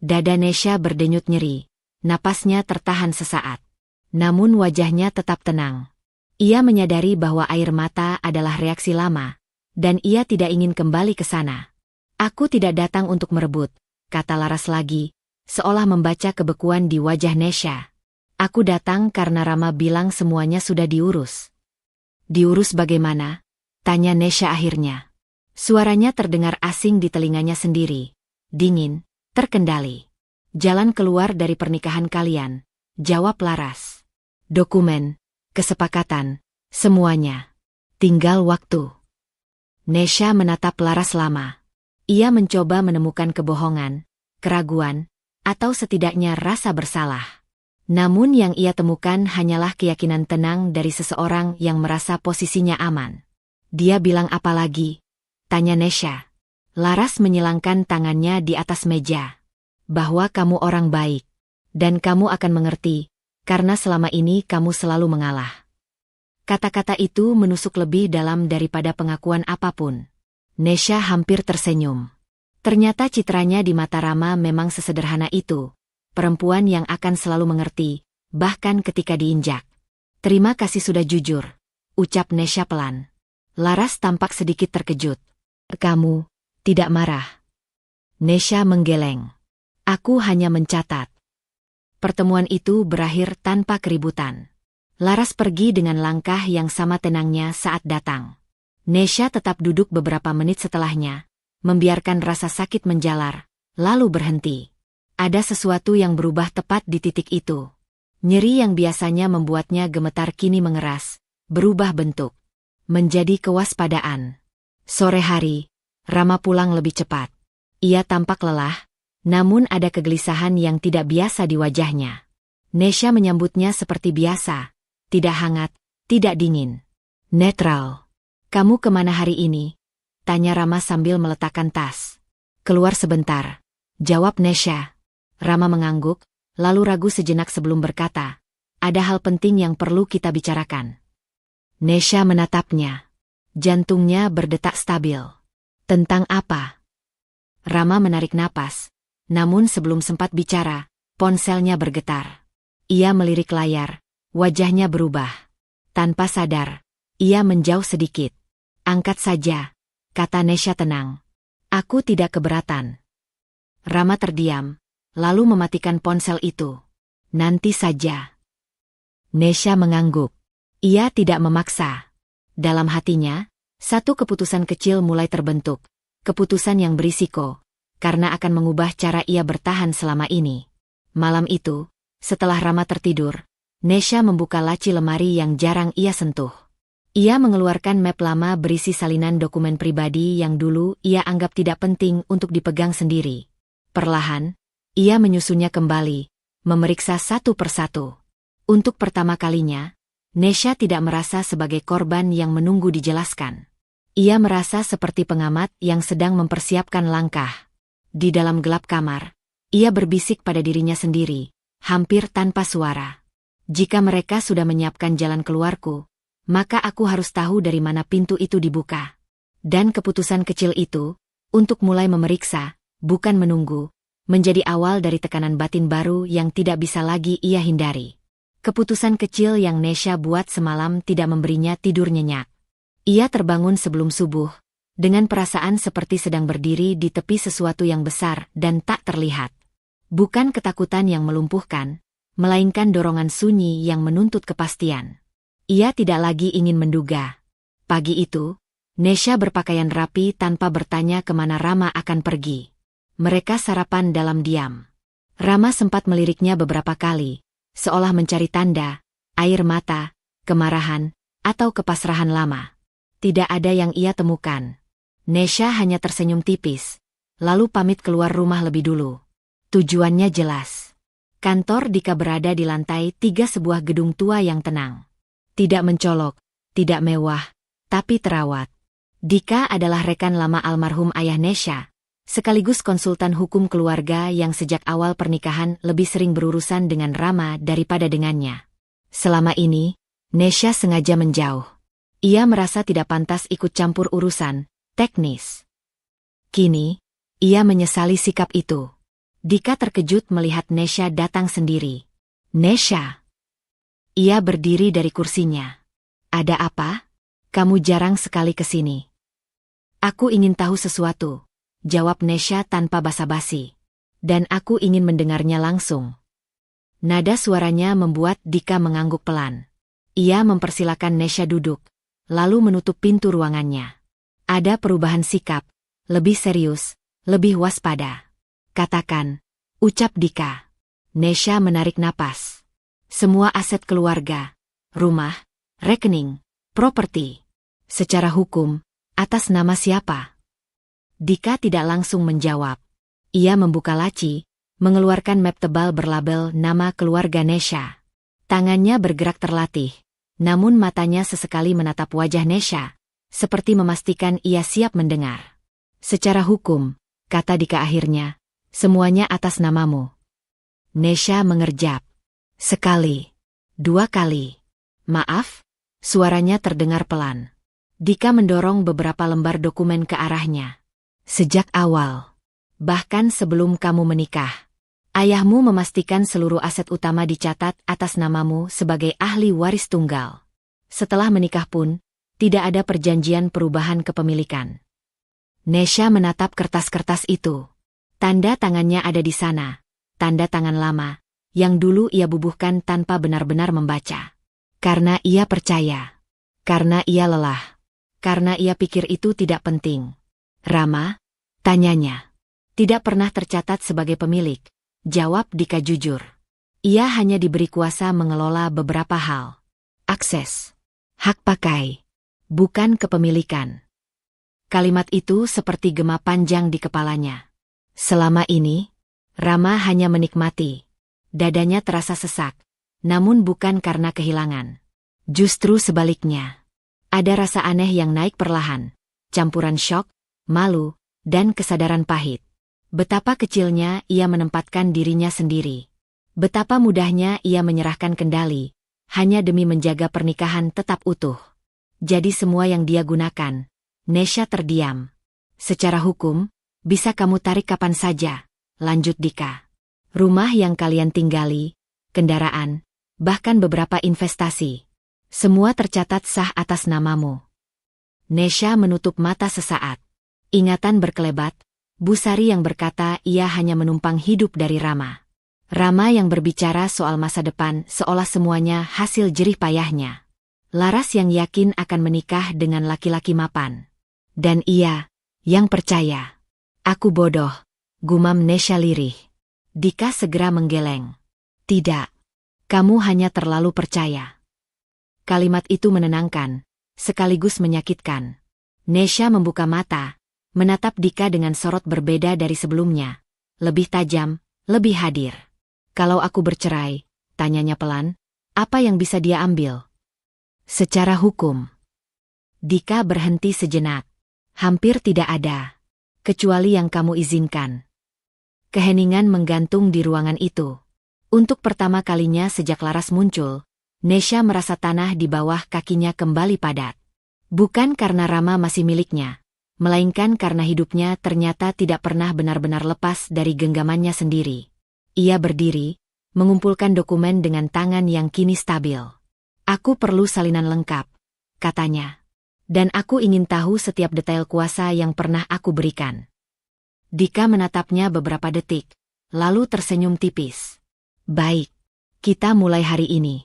Speaker 1: Dada Nesha berdenyut nyeri, napasnya tertahan sesaat. Namun wajahnya tetap tenang. Ia menyadari bahwa air mata adalah reaksi lama, dan ia tidak ingin kembali ke sana. "Aku tidak datang untuk merebut," kata Laras lagi, seolah membaca kebekuan di wajah Nesha. "Aku datang karena Rama bilang semuanya sudah diurus." "Diurus bagaimana?" tanya Nesha akhirnya. Suaranya terdengar asing di telinganya sendiri. Dingin, terkendali. "Jalan keluar dari pernikahan kalian," jawab Laras. "Dokumen, kesepakatan, semuanya. Tinggal waktu." Nesha menatap Laras lama. Ia mencoba menemukan kebohongan, keraguan, atau setidaknya rasa bersalah. Namun yang ia temukan hanyalah keyakinan tenang dari seseorang yang merasa posisinya aman. "Dia bilang apa lagi?" tanya Nesha. Laras menyilangkan tangannya di atas meja. "Bahwa kamu orang baik. Dan kamu akan mengerti, karena selama ini kamu selalu mengalah." Kata-kata itu menusuk lebih dalam daripada pengakuan apapun. Nesha hampir tersenyum. Ternyata citranya di mata Rama memang sesederhana itu. Perempuan yang akan selalu mengerti, bahkan ketika diinjak. "Terima kasih sudah jujur," ucap Nesha pelan. Laras tampak sedikit terkejut. "Kamu tidak marah?" Nesha menggeleng. "Aku hanya mencatat." Pertemuan itu berakhir tanpa keributan. Laras pergi dengan langkah yang sama tenangnya saat datang. Nesha tetap duduk beberapa menit setelahnya, membiarkan rasa sakit menjalar, lalu berhenti. Ada sesuatu yang berubah tepat di titik itu. Nyeri yang biasanya membuatnya gemetar kini mengeras, berubah bentuk. Menjadi kewaspadaan. Sore hari, Rama pulang lebih cepat. Ia tampak lelah, namun ada kegelisahan yang tidak biasa di wajahnya. Nesha menyambutnya seperti biasa. Tidak hangat, tidak dingin. Netral. Kamu kemana hari ini? Tanya Rama sambil meletakkan tas. Keluar sebentar. Jawab Nesha. Rama mengangguk, lalu ragu sejenak sebelum berkata, ada hal penting yang perlu kita bicarakan. Nesha menatapnya. Jantungnya berdetak stabil. Tentang apa? Rama menarik napas. Namun sebelum sempat bicara, ponselnya bergetar. Ia melirik layar. Wajahnya berubah. Tanpa sadar, ia menjauh sedikit. Angkat saja, kata Nesha tenang. Aku tidak keberatan. Rama terdiam, lalu mematikan ponsel itu. Nanti saja. Nesha mengangguk. Ia tidak memaksa. Dalam hatinya, satu keputusan kecil mulai terbentuk. Keputusan yang berisiko, karena akan mengubah cara ia bertahan selama ini. Malam itu, setelah Rama tertidur, Nesha membuka laci lemari yang jarang ia sentuh. Ia mengeluarkan map lama berisi salinan dokumen pribadi yang dulu ia anggap tidak penting untuk dipegang sendiri. Perlahan, ia menyusunnya kembali, memeriksa satu persatu. Untuk pertama kalinya, Nesha tidak merasa sebagai korban yang menunggu dijelaskan. Ia merasa seperti pengamat yang sedang mempersiapkan langkah. Di dalam gelap kamar, ia berbisik pada dirinya sendiri, hampir tanpa suara. Jika mereka sudah menyiapkan jalan keluarku, maka aku harus tahu dari mana pintu itu dibuka. Dan keputusan kecil itu, untuk mulai memeriksa, bukan menunggu, menjadi awal dari tekanan batin baru yang tidak bisa lagi ia hindari. Keputusan kecil yang Nesha buat semalam tidak memberinya tidur nyenyak. Ia terbangun sebelum subuh, dengan perasaan seperti sedang berdiri di tepi sesuatu yang besar dan tak terlihat. Bukan ketakutan yang melumpuhkan, melainkan dorongan sunyi yang menuntut kepastian. Ia tidak lagi ingin menduga. Pagi itu, Nesha berpakaian rapi tanpa bertanya kemana Rama akan pergi. Mereka sarapan dalam diam. Rama sempat meliriknya beberapa kali, seolah mencari tanda, air mata, kemarahan, atau kepasrahan lama. Tidak ada yang ia temukan. Nesha hanya tersenyum tipis, lalu pamit keluar rumah lebih dulu. Tujuannya jelas. Kantor Dika berada di lantai 3 sebuah gedung tua yang tenang. Tidak mencolok, tidak mewah, tapi terawat. Dika adalah rekan lama almarhum ayah Nesha, sekaligus konsultan hukum keluarga yang sejak awal pernikahan lebih sering berurusan dengan Rama daripada dengannya. Selama ini, Nesha sengaja menjauh. Ia merasa tidak pantas ikut campur urusan teknis. Kini, ia menyesali sikap itu. Dika terkejut melihat Nesha datang sendiri. Nesha. Ia berdiri dari kursinya. Ada apa? Kamu jarang sekali ke sini. Aku ingin tahu sesuatu, jawab Nesha tanpa basa-basi. Dan aku ingin mendengarnya langsung. Nada suaranya membuat Dika mengangguk pelan. Ia mempersilakan Nesha duduk, lalu menutup pintu ruangannya. Ada perubahan sikap, lebih serius, lebih waspada. Katakan, ucap Dika. Nesha menarik napas. Semua aset keluarga, rumah, rekening, properti. Secara hukum, atas nama siapa? Dika tidak langsung menjawab. Ia membuka laci, mengeluarkan map tebal berlabel nama keluarga Nesha. Tangannya bergerak terlatih, namun matanya sesekali menatap wajah Nesha, seperti memastikan ia siap mendengar. Secara hukum, kata Dika akhirnya, semuanya atas namamu. Nesha mengerjap. Sekali. 2 kali. Maaf? Suaranya terdengar pelan. Dika mendorong beberapa lembar dokumen ke arahnya. Sejak awal. Bahkan sebelum kamu menikah. Ayahmu memastikan seluruh aset utama dicatat atas namamu sebagai ahli waris tunggal. Setelah menikah pun, tidak ada perjanjian perubahan kepemilikan. Nesha menatap kertas-kertas itu. Tanda tangannya ada di sana, tanda tangan lama, yang dulu ia bubuhkan tanpa benar-benar membaca. Karena ia percaya. Karena ia lelah. Karena ia pikir itu tidak penting. Rama? Tanyanya. Tidak pernah tercatat sebagai pemilik. Jawab Dika jujur. Ia hanya diberi kuasa mengelola beberapa hal. Akses. Hak pakai. Bukan kepemilikan. Kalimat itu seperti gema panjang di kepalanya. Selama ini, Rama hanya menikmati. Dadanya terasa sesak. Namun bukan karena kehilangan. Justru sebaliknya. Ada rasa aneh yang naik perlahan. Campuran syok, malu, dan kesadaran pahit. Betapa kecilnya ia menempatkan dirinya sendiri. Betapa mudahnya ia menyerahkan kendali, hanya demi menjaga pernikahan tetap utuh. Jadi semua yang dia gunakan. Nesha terdiam. Secara hukum, bisa kamu tarik kapan saja, lanjut Dika. Rumah yang kalian tinggali, kendaraan, bahkan beberapa investasi. Semua tercatat sah atas namamu. Nesha menutup mata sesaat. Ingatan berkelebat, Busari yang berkata ia hanya menumpang hidup dari Rama. Rama yang berbicara soal masa depan seolah semuanya hasil jerih payahnya. Laras yang yakin akan menikah dengan laki-laki mapan. Dan ia, yang percaya. Aku bodoh, gumam Nesha lirih. Dika segera menggeleng. Tidak. Kamu hanya terlalu percaya. Kalimat itu menenangkan, sekaligus menyakitkan. Nesha membuka mata, menatap Dika dengan sorot berbeda dari sebelumnya. Lebih tajam, lebih hadir. Kalau aku bercerai, tanyanya pelan, apa yang bisa dia ambil? Secara hukum. Dika berhenti sejenak. Hampir tidak ada. Kecuali yang kamu izinkan. Keheningan menggantung di ruangan itu. Untuk pertama kalinya sejak Laras muncul, Nesha merasa tanah di bawah kakinya kembali padat. Bukan karena Rama masih miliknya, melainkan karena hidupnya ternyata tidak pernah benar-benar lepas dari genggamannya sendiri. Ia berdiri, mengumpulkan dokumen dengan tangan yang kini stabil. Aku perlu salinan lengkap, katanya. Dan aku ingin tahu setiap detail kuasa yang pernah aku berikan. Dika menatapnya beberapa detik, lalu tersenyum tipis. Baik, kita mulai hari ini.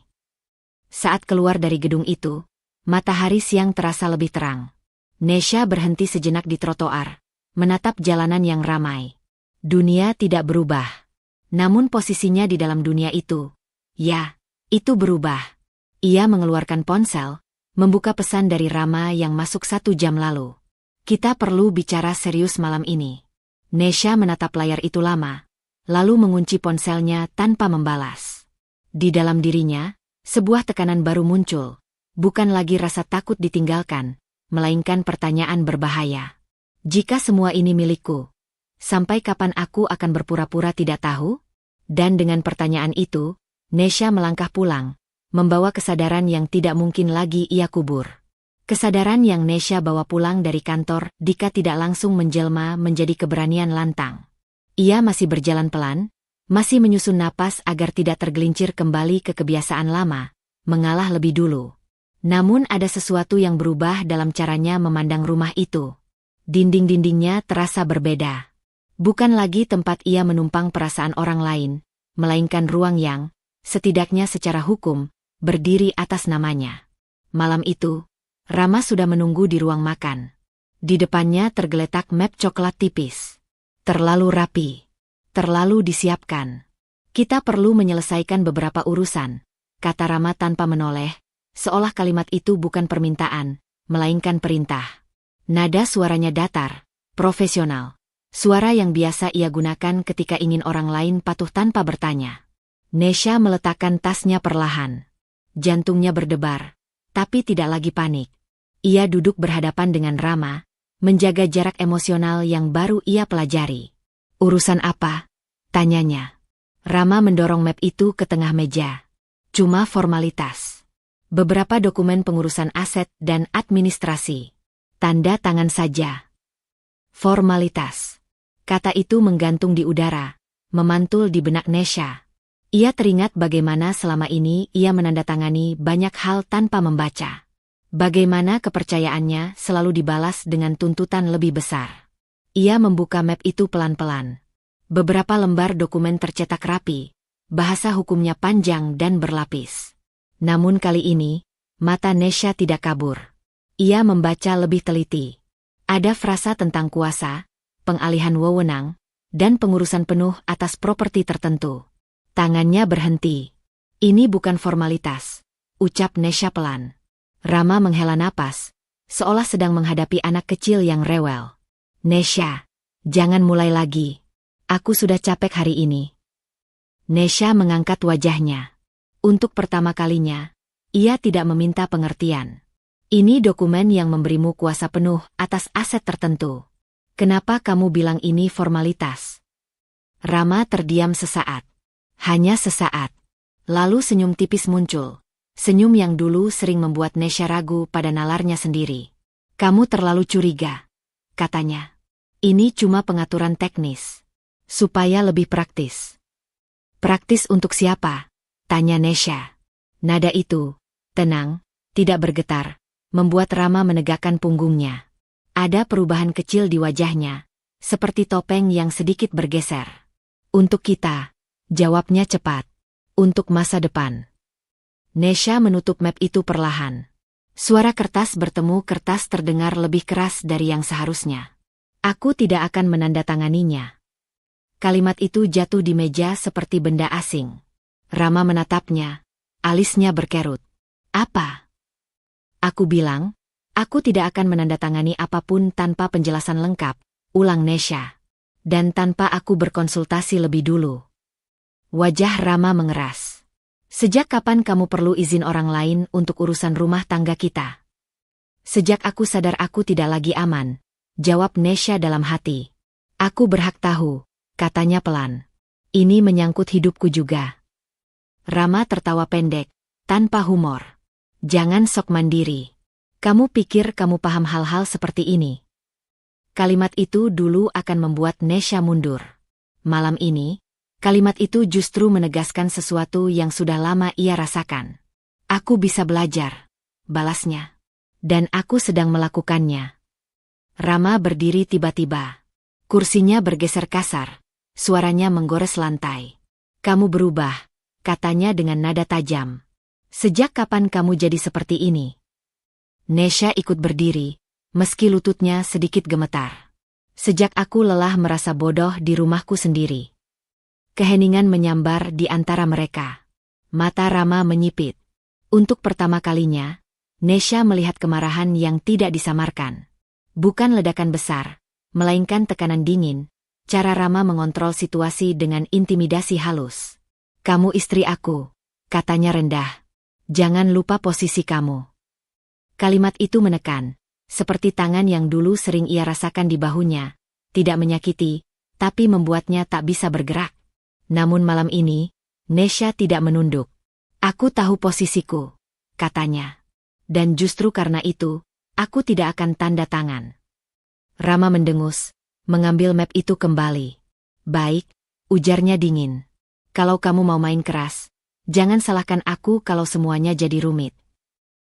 Speaker 1: Saat keluar dari gedung itu, matahari siang terasa lebih terang. Nesha berhenti sejenak di trotoar, menatap jalanan yang ramai. Dunia tidak berubah. Namun posisinya di dalam dunia itu, ya, itu berubah. Ia mengeluarkan ponsel, membuka pesan dari Rama yang masuk 1 jam lalu. Kita perlu bicara serius malam ini. Nesha menatap layar itu lama, lalu mengunci ponselnya tanpa membalas. Di dalam dirinya, sebuah tekanan baru muncul, bukan lagi rasa takut ditinggalkan, melainkan pertanyaan berbahaya. Jika semua ini milikku, sampai kapan aku akan berpura-pura tidak tahu? Dan dengan pertanyaan itu, Nesha melangkah pulang, membawa kesadaran yang tidak mungkin lagi ia kubur. Kesadaran yang Nesha bawa pulang dari kantor, Dika tidak langsung menjelma menjadi keberanian lantang. Ia masih berjalan pelan, masih menyusun napas agar tidak tergelincir kembali ke kebiasaan lama, mengalah lebih dulu. Namun ada sesuatu yang berubah dalam caranya memandang rumah itu. Dinding-dindingnya terasa berbeda. Bukan lagi tempat ia menumpang perasaan orang lain, melainkan ruang yang, setidaknya secara hukum, berdiri atas namanya. Malam itu, Rama sudah menunggu di ruang makan. Di depannya tergeletak map coklat tipis. Terlalu rapi. Terlalu disiapkan. Kita perlu menyelesaikan beberapa urusan, kata Rama tanpa menoleh, seolah kalimat itu bukan permintaan, melainkan perintah. Nada suaranya datar, profesional. Suara yang biasa ia gunakan ketika ingin orang lain patuh tanpa bertanya. Nesha meletakkan tasnya perlahan. Jantungnya berdebar, tapi tidak lagi panik. Ia duduk berhadapan dengan Rama, menjaga jarak emosional yang baru ia pelajari. Urusan apa? Tanyanya. Rama mendorong map itu ke tengah meja. Cuma formalitas. Beberapa dokumen pengurusan aset dan administrasi. Tanda tangan saja. Formalitas. Kata itu menggantung di udara, memantul di benak Nesha. Ia teringat bagaimana selama ini ia menandatangani banyak hal tanpa membaca. Bagaimana kepercayaannya selalu dibalas dengan tuntutan lebih besar. Ia membuka map itu pelan-pelan. Beberapa lembar dokumen tercetak rapi, bahasa hukumnya panjang dan berlapis. Namun kali ini, mata Nesha tidak kabur. Ia membaca lebih teliti. Ada frasa tentang kuasa, pengalihan wewenang, dan pengurusan penuh atas properti tertentu. Tangannya berhenti. Ini bukan formalitas, ucap Nesha pelan. Rama menghela napas, seolah sedang menghadapi anak kecil yang rewel. Nesha, jangan mulai lagi. Aku sudah capek hari ini. Nesha mengangkat wajahnya. Untuk pertama kalinya, ia tidak meminta pengertian. Ini dokumen yang memberimu kuasa penuh atas aset tertentu. Kenapa kamu bilang ini formalitas? Rama terdiam sesaat. Hanya sesaat. Lalu senyum tipis muncul. Senyum yang dulu sering membuat Nesha ragu pada nalarnya sendiri. Kamu terlalu curiga, katanya. Ini cuma pengaturan teknis. Supaya lebih praktis. Praktis untuk siapa? Tanya Nesha. Nada itu, tenang, tidak bergetar, membuat Rama menegakkan punggungnya. Ada perubahan kecil di wajahnya, seperti topeng yang sedikit bergeser. Untuk kita, jawabnya cepat. Untuk masa depan. Nesha menutup map itu perlahan. Suara kertas bertemu kertas terdengar lebih keras dari yang seharusnya. Aku tidak akan menandatanganinya. Kalimat itu jatuh di meja seperti benda asing. Rama menatapnya, alisnya berkerut. Apa? Aku bilang, aku tidak akan menandatangani apapun tanpa penjelasan lengkap, ulang Nesha. Dan tanpa aku berkonsultasi lebih dulu. Wajah Rama mengeras. Sejak kapan kamu perlu izin orang lain untuk urusan rumah tangga kita? Sejak aku sadar aku tidak lagi aman, jawab Nesha dalam hati. Aku berhak tahu, katanya pelan. Ini menyangkut hidupku juga. Rama tertawa pendek, tanpa humor. Jangan sok mandiri. Kamu pikir kamu paham hal-hal seperti ini? Kalimat itu dulu akan membuat Nesha mundur. Malam ini, kalimat itu justru menegaskan sesuatu yang sudah lama ia rasakan. Aku bisa belajar, balasnya. Dan aku sedang melakukannya. Rama berdiri tiba-tiba. Kursinya bergeser kasar, suaranya menggores lantai. Kamu berubah, katanya dengan nada tajam. Sejak kapan kamu jadi seperti ini? Nesha ikut berdiri, meski lututnya sedikit gemetar. Sejak aku lelah merasa bodoh di rumahku sendiri. Keheningan menyambar di antara mereka. Mata Rama menyipit. Untuk pertama kalinya, Nesha melihat kemarahan yang tidak disamarkan. Bukan ledakan besar, melainkan tekanan dingin. Cara Rama mengontrol situasi dengan intimidasi halus. Kamu istri aku, katanya rendah. Jangan lupa posisi kamu. Kalimat itu menekan, seperti tangan yang dulu sering ia rasakan di bahunya, tidak menyakiti, tapi membuatnya tak bisa bergerak. Namun malam ini, Nesha tidak menunduk. Aku tahu posisiku, katanya. Dan justru karena itu, aku tidak akan tanda tangan. Rama mendengus, mengambil map itu kembali. Baik, ujarnya dingin. Kalau kamu mau main keras, jangan salahkan aku kalau semuanya jadi rumit.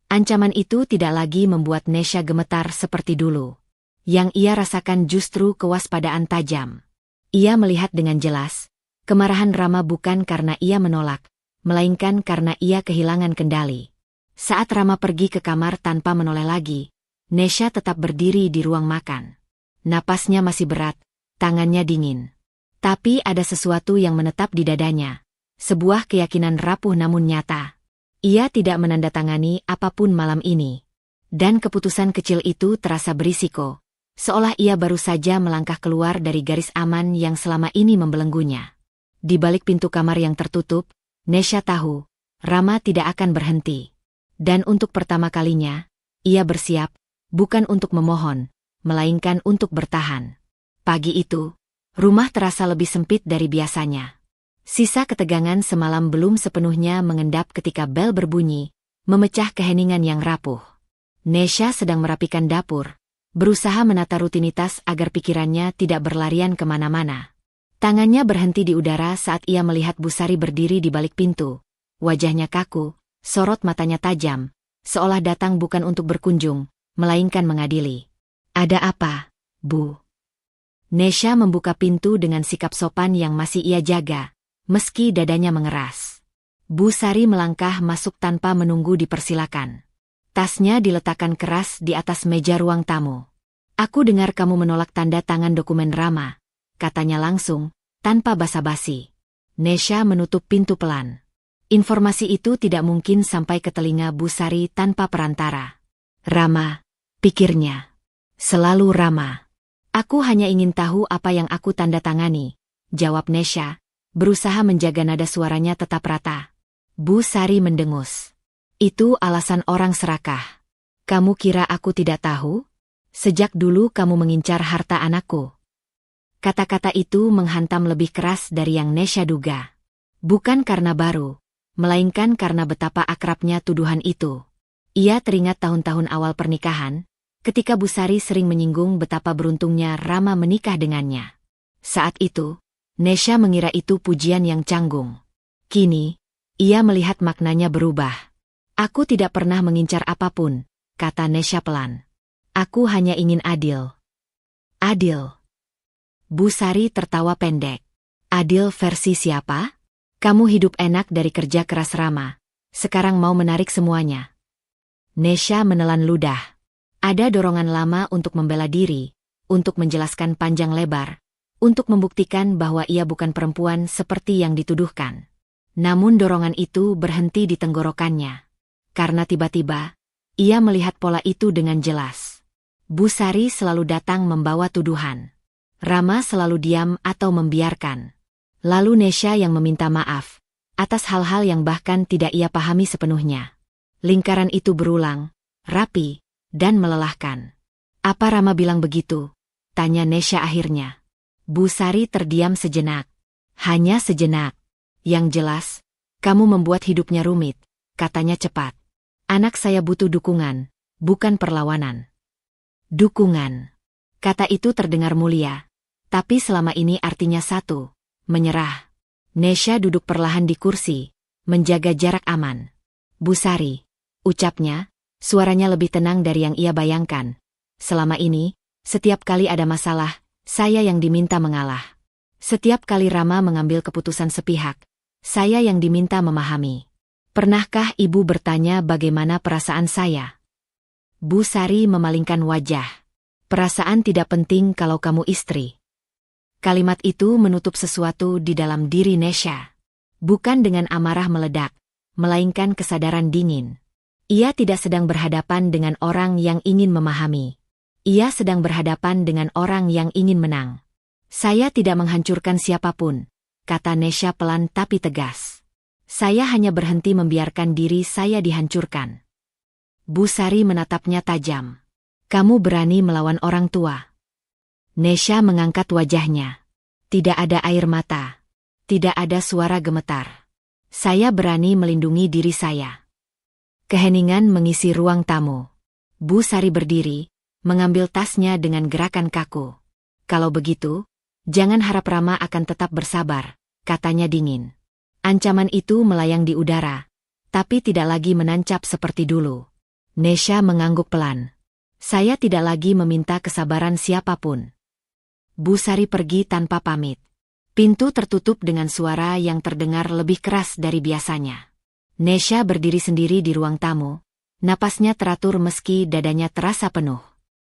Speaker 1: Ancaman itu tidak lagi membuat Nesha gemetar seperti dulu. Yang ia rasakan justru kewaspadaan tajam. Ia melihat dengan jelas, kemarahan Rama bukan karena ia menolak, melainkan karena ia kehilangan kendali. Saat Rama pergi ke kamar tanpa menoleh lagi, Nesha tetap berdiri di ruang makan. Napasnya masih berat, tangannya dingin. Tapi ada sesuatu yang menetap di dadanya. Sebuah keyakinan rapuh namun nyata. Ia tidak menandatangani apapun malam ini. Dan keputusan kecil itu terasa berisiko. Seolah ia baru saja melangkah keluar dari garis aman yang selama ini membelenggunya. Di balik pintu kamar yang tertutup, Nesha tahu, Rama tidak akan berhenti. Dan untuk pertama kalinya, ia bersiap, bukan untuk memohon, melainkan untuk bertahan. Pagi itu, rumah terasa lebih sempit dari biasanya. Sisa ketegangan semalam belum sepenuhnya mengendap ketika bel berbunyi, memecah keheningan yang rapuh. Nesha sedang merapikan dapur, berusaha menata rutinitas agar pikirannya tidak berlarian kemana-mana. Tangannya berhenti di udara saat ia melihat Bu Sari berdiri di balik pintu. Wajahnya kaku, sorot matanya tajam, seolah datang bukan untuk berkunjung, melainkan mengadili. Ada apa, Bu? Nesha membuka pintu dengan sikap sopan yang masih ia jaga, meski dadanya mengeras. Bu Sari melangkah masuk tanpa menunggu dipersilakan. Tasnya diletakkan keras di atas meja ruang tamu. Aku dengar kamu menolak tanda tangan dokumen Rama, katanya langsung, tanpa basa-basi. Nesha menutup pintu pelan. Informasi itu tidak mungkin sampai ke telinga Bu Sari tanpa perantara. Rama, pikirnya. Selalu Rama. Aku hanya ingin tahu apa yang aku tanda tangani, jawab Nesha, berusaha menjaga nada suaranya tetap rata. Bu Sari mendengus. Itu alasan orang serakah. Kamu kira aku tidak tahu? Sejak dulu kamu mengincar harta anakku. Kata-kata itu menghantam lebih keras dari yang Nesha duga. Bukan karena baru, melainkan karena betapa akrabnya tuduhan itu. Ia teringat tahun-tahun awal pernikahan, ketika Bu Sari sering menyinggung betapa beruntungnya Rama menikah dengannya. Saat itu, Nesha mengira itu pujian yang canggung. Kini, ia melihat maknanya berubah. Aku tidak pernah mengincar apapun, kata Nesha pelan. Aku hanya ingin adil. Adil. Bu Sari tertawa pendek. Adil versi siapa? Kamu hidup enak dari kerja keras Rama. Sekarang mau menarik semuanya. Nesha menelan ludah. Ada dorongan lama untuk membela diri, untuk menjelaskan panjang lebar, untuk membuktikan bahwa ia bukan perempuan seperti yang dituduhkan. Namun dorongan itu berhenti di tenggorokannya. Karena tiba-tiba, ia melihat pola itu dengan jelas. Bu Sari selalu datang membawa tuduhan. Rama selalu diam atau membiarkan. Lalu Nesha yang meminta maaf, atas hal-hal yang bahkan tidak ia pahami sepenuhnya. Lingkaran itu berulang, rapi, dan melelahkan. Apa Rama bilang begitu? Tanya Nesha akhirnya. Bu Sari terdiam sejenak. Hanya sejenak. Yang jelas, kamu membuat hidupnya rumit, katanya cepat. Anak saya butuh dukungan, bukan perlawanan. Dukungan. Kata itu terdengar mulia, tapi selama ini artinya satu, menyerah. Nesha duduk perlahan di kursi, menjaga jarak aman. Bu Sari, ucapnya, suaranya lebih tenang dari yang ia bayangkan. Selama ini, setiap kali ada masalah, saya yang diminta mengalah. Setiap kali Rama mengambil keputusan sepihak, saya yang diminta memahami. Pernahkah ibu bertanya bagaimana perasaan saya? Bu Sari memalingkan wajah. Perasaan tidak penting kalau kamu istri. Kalimat itu menutup sesuatu di dalam diri Nesha. Bukan dengan amarah meledak, melainkan kesadaran dingin. Ia tidak sedang berhadapan dengan orang yang ingin memahami. Ia sedang berhadapan dengan orang yang ingin menang. Saya tidak menghancurkan siapapun, kata Nesha pelan tapi tegas. Saya hanya berhenti membiarkan diri saya dihancurkan. Bu Sari menatapnya tajam. Kamu berani melawan orang tua. Nesha mengangkat wajahnya. Tidak ada air mata. Tidak ada suara gemetar. Saya berani melindungi diri saya. Keheningan mengisi ruang tamu. Bu Sari berdiri, mengambil tasnya dengan gerakan kaku. Kalau begitu, jangan harap Rama akan tetap bersabar, katanya dingin. Ancaman itu melayang di udara, tapi tidak lagi menancap seperti dulu. Nesha mengangguk pelan. Saya tidak lagi meminta kesabaran siapapun. Bu Sari pergi tanpa pamit. Pintu tertutup dengan suara yang terdengar lebih keras dari biasanya. Nesha berdiri sendiri di ruang tamu. Napasnya teratur meski dadanya terasa penuh.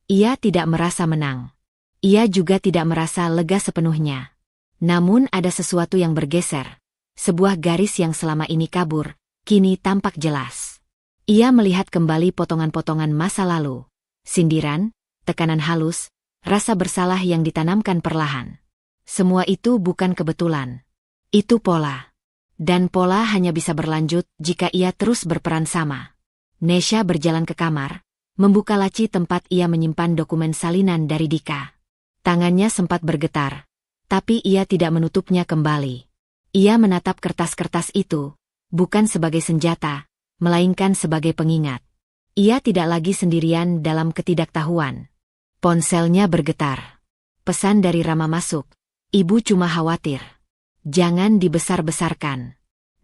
Speaker 1: Ia tidak merasa menang. Ia juga tidak merasa lega sepenuhnya. Namun ada sesuatu yang bergeser. Sebuah garis yang selama ini kabur, kini tampak jelas. Ia melihat kembali potongan-potongan masa lalu. Sindiran, tekanan halus, rasa bersalah yang ditanamkan perlahan. Semua itu bukan kebetulan. Itu pola. Dan pola hanya bisa berlanjut jika ia terus berperan sama. Nesha berjalan ke kamar, membuka laci tempat ia menyimpan dokumen salinan dari Dika. Tangannya sempat bergetar, tapi ia tidak menutupnya kembali. Ia menatap kertas-kertas itu, bukan sebagai senjata, melainkan sebagai pengingat. Ia tidak lagi sendirian dalam ketidaktahuan. Ponselnya bergetar. Pesan dari Rama masuk. Ibu cuma khawatir. Jangan dibesar-besarkan.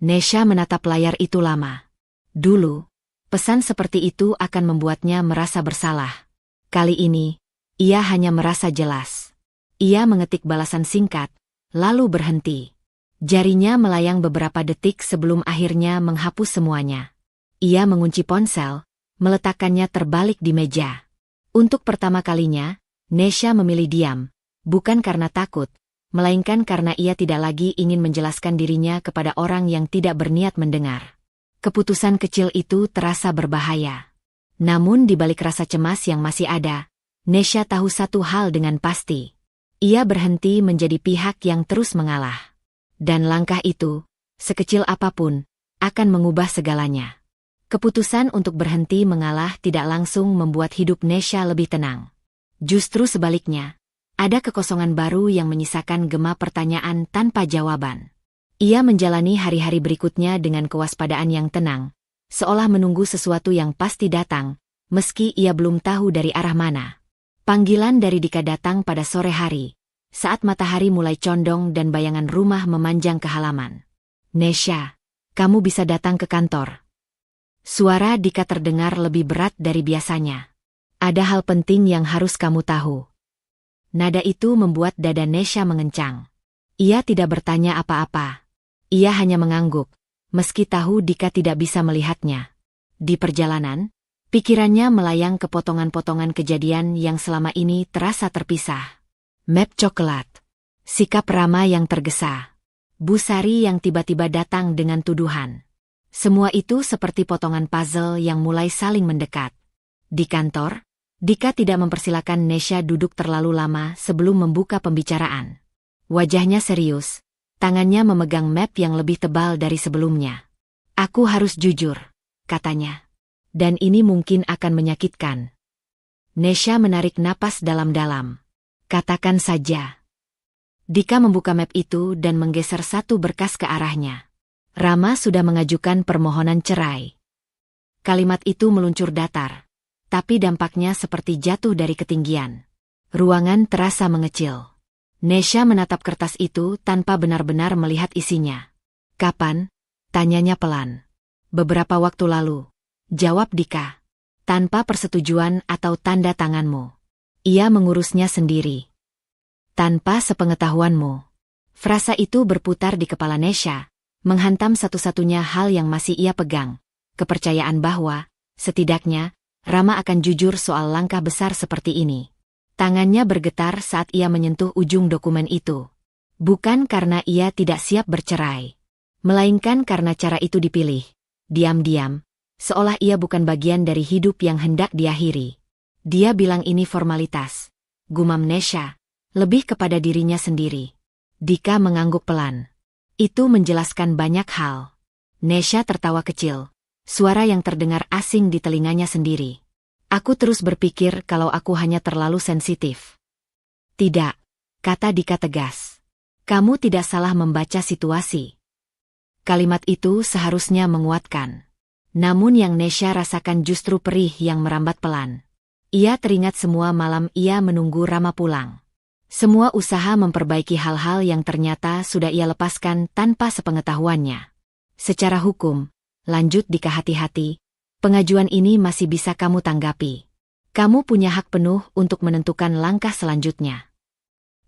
Speaker 1: Nesha menatap layar itu lama. Dulu, pesan seperti itu akan membuatnya merasa bersalah. Kali ini, ia hanya merasa jelas. Ia mengetik balasan singkat, lalu berhenti. Jarinya melayang beberapa detik sebelum akhirnya menghapus semuanya. Ia mengunci ponsel, meletakkannya terbalik di meja. Untuk pertama kalinya, Nesha memilih diam, bukan karena takut, melainkan karena ia tidak lagi ingin menjelaskan dirinya kepada orang yang tidak berniat mendengar. Keputusan kecil itu terasa berbahaya. Namun di balik rasa cemas yang masih ada, Nesha tahu satu hal dengan pasti. Ia berhenti menjadi pihak yang terus mengalah. Dan langkah itu, sekecil apapun, akan mengubah segalanya. Keputusan untuk berhenti mengalah tidak langsung membuat hidup Nesha lebih tenang. Justru sebaliknya, ada kekosongan baru yang menyisakan gema pertanyaan tanpa jawaban. Ia menjalani hari-hari berikutnya dengan kewaspadaan yang tenang, seolah menunggu sesuatu yang pasti datang, meski ia belum tahu dari arah mana. Panggilan dari Dika datang pada sore hari, saat matahari mulai condong dan bayangan rumah memanjang ke halaman. "Nesha, kamu bisa datang ke kantor." Suara Dika terdengar lebih berat dari biasanya. "Ada hal penting yang harus kamu tahu." Nada itu membuat dada Nesha mengencang. Ia tidak bertanya apa-apa. Ia hanya mengangguk, meski tahu Dika tidak bisa melihatnya. Di perjalanan, pikirannya melayang ke potongan-potongan kejadian yang selama ini terasa terpisah. Map coklat. Sikap Rama yang tergesa. Bu Sari yang tiba-tiba datang dengan tuduhan. Semua itu seperti potongan puzzle yang mulai saling mendekat. Di kantor, Dika tidak mempersilakan Nesha duduk terlalu lama sebelum membuka pembicaraan. Wajahnya serius, tangannya memegang map yang lebih tebal dari sebelumnya. "Aku harus jujur," katanya. "Dan ini mungkin akan menyakitkan." Nesha menarik napas dalam-dalam. "Katakan saja." Dika membuka map itu dan menggeser satu berkas ke arahnya. "Rama sudah mengajukan permohonan cerai." Kalimat itu meluncur datar, tapi dampaknya seperti jatuh dari ketinggian. Ruangan terasa mengecil. Nesha menatap kertas itu tanpa benar-benar melihat isinya. "Kapan?" tanyanya pelan. "Beberapa waktu lalu," jawab Dika. "Tanpa persetujuan atau tanda tanganmu." Ia mengurusnya sendiri. "Tanpa sepengetahuanmu." Frasa itu berputar di kepala Nesha, menghantam satu-satunya hal yang masih ia pegang, kepercayaan bahwa, setidaknya, Rama akan jujur soal langkah besar seperti ini. Tangannya bergetar saat ia menyentuh ujung dokumen itu. Bukan karena ia tidak siap bercerai, melainkan karena cara itu dipilih, diam-diam, seolah ia bukan bagian dari hidup yang hendak diakhiri. "Dia bilang ini formalitas," gumam Nesha, lebih kepada dirinya sendiri. Dika mengangguk pelan. "Itu menjelaskan banyak hal." Nesha tertawa kecil, suara yang terdengar asing di telinganya sendiri. "Aku terus berpikir kalau aku hanya terlalu sensitif." "Tidak," kata Dika tegas. "Kamu tidak salah membaca situasi." Kalimat itu seharusnya menguatkan. Namun yang Nesha rasakan justru perih yang merambat pelan. Ia teringat semua malam ia menunggu Rama pulang. Semua usaha memperbaiki hal-hal yang ternyata sudah ia lepaskan tanpa sepengetahuannya. "Secara hukum," lanjut Dika hati-hati, "pengajuan ini masih bisa kamu tanggapi. Kamu punya hak penuh untuk menentukan langkah selanjutnya."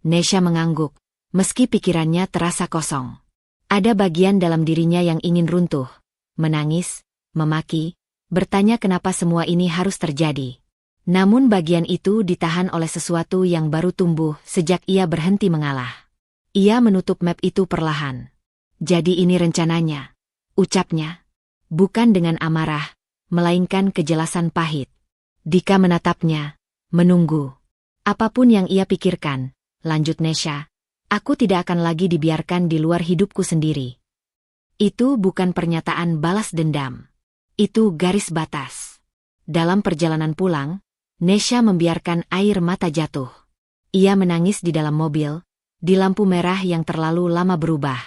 Speaker 1: Nesha mengangguk, meski pikirannya terasa kosong. Ada bagian dalam dirinya yang ingin runtuh, menangis, memaki, bertanya kenapa semua ini harus terjadi. Namun bagian itu ditahan oleh sesuatu yang baru tumbuh sejak ia berhenti mengalah. Ia menutup map itu perlahan. "Jadi ini rencananya," ucapnya. Bukan dengan amarah, melainkan kejelasan pahit. Dika menatapnya, menunggu. "Apapun yang ia pikirkan," lanjut Nesha, "aku tidak akan lagi dibiarkan di luar hidupku sendiri." Itu bukan pernyataan balas dendam. Itu garis batas. Dalam perjalanan pulang, Nesha membiarkan air mata jatuh. Ia menangis di dalam mobil, di lampu merah yang terlalu lama berubah.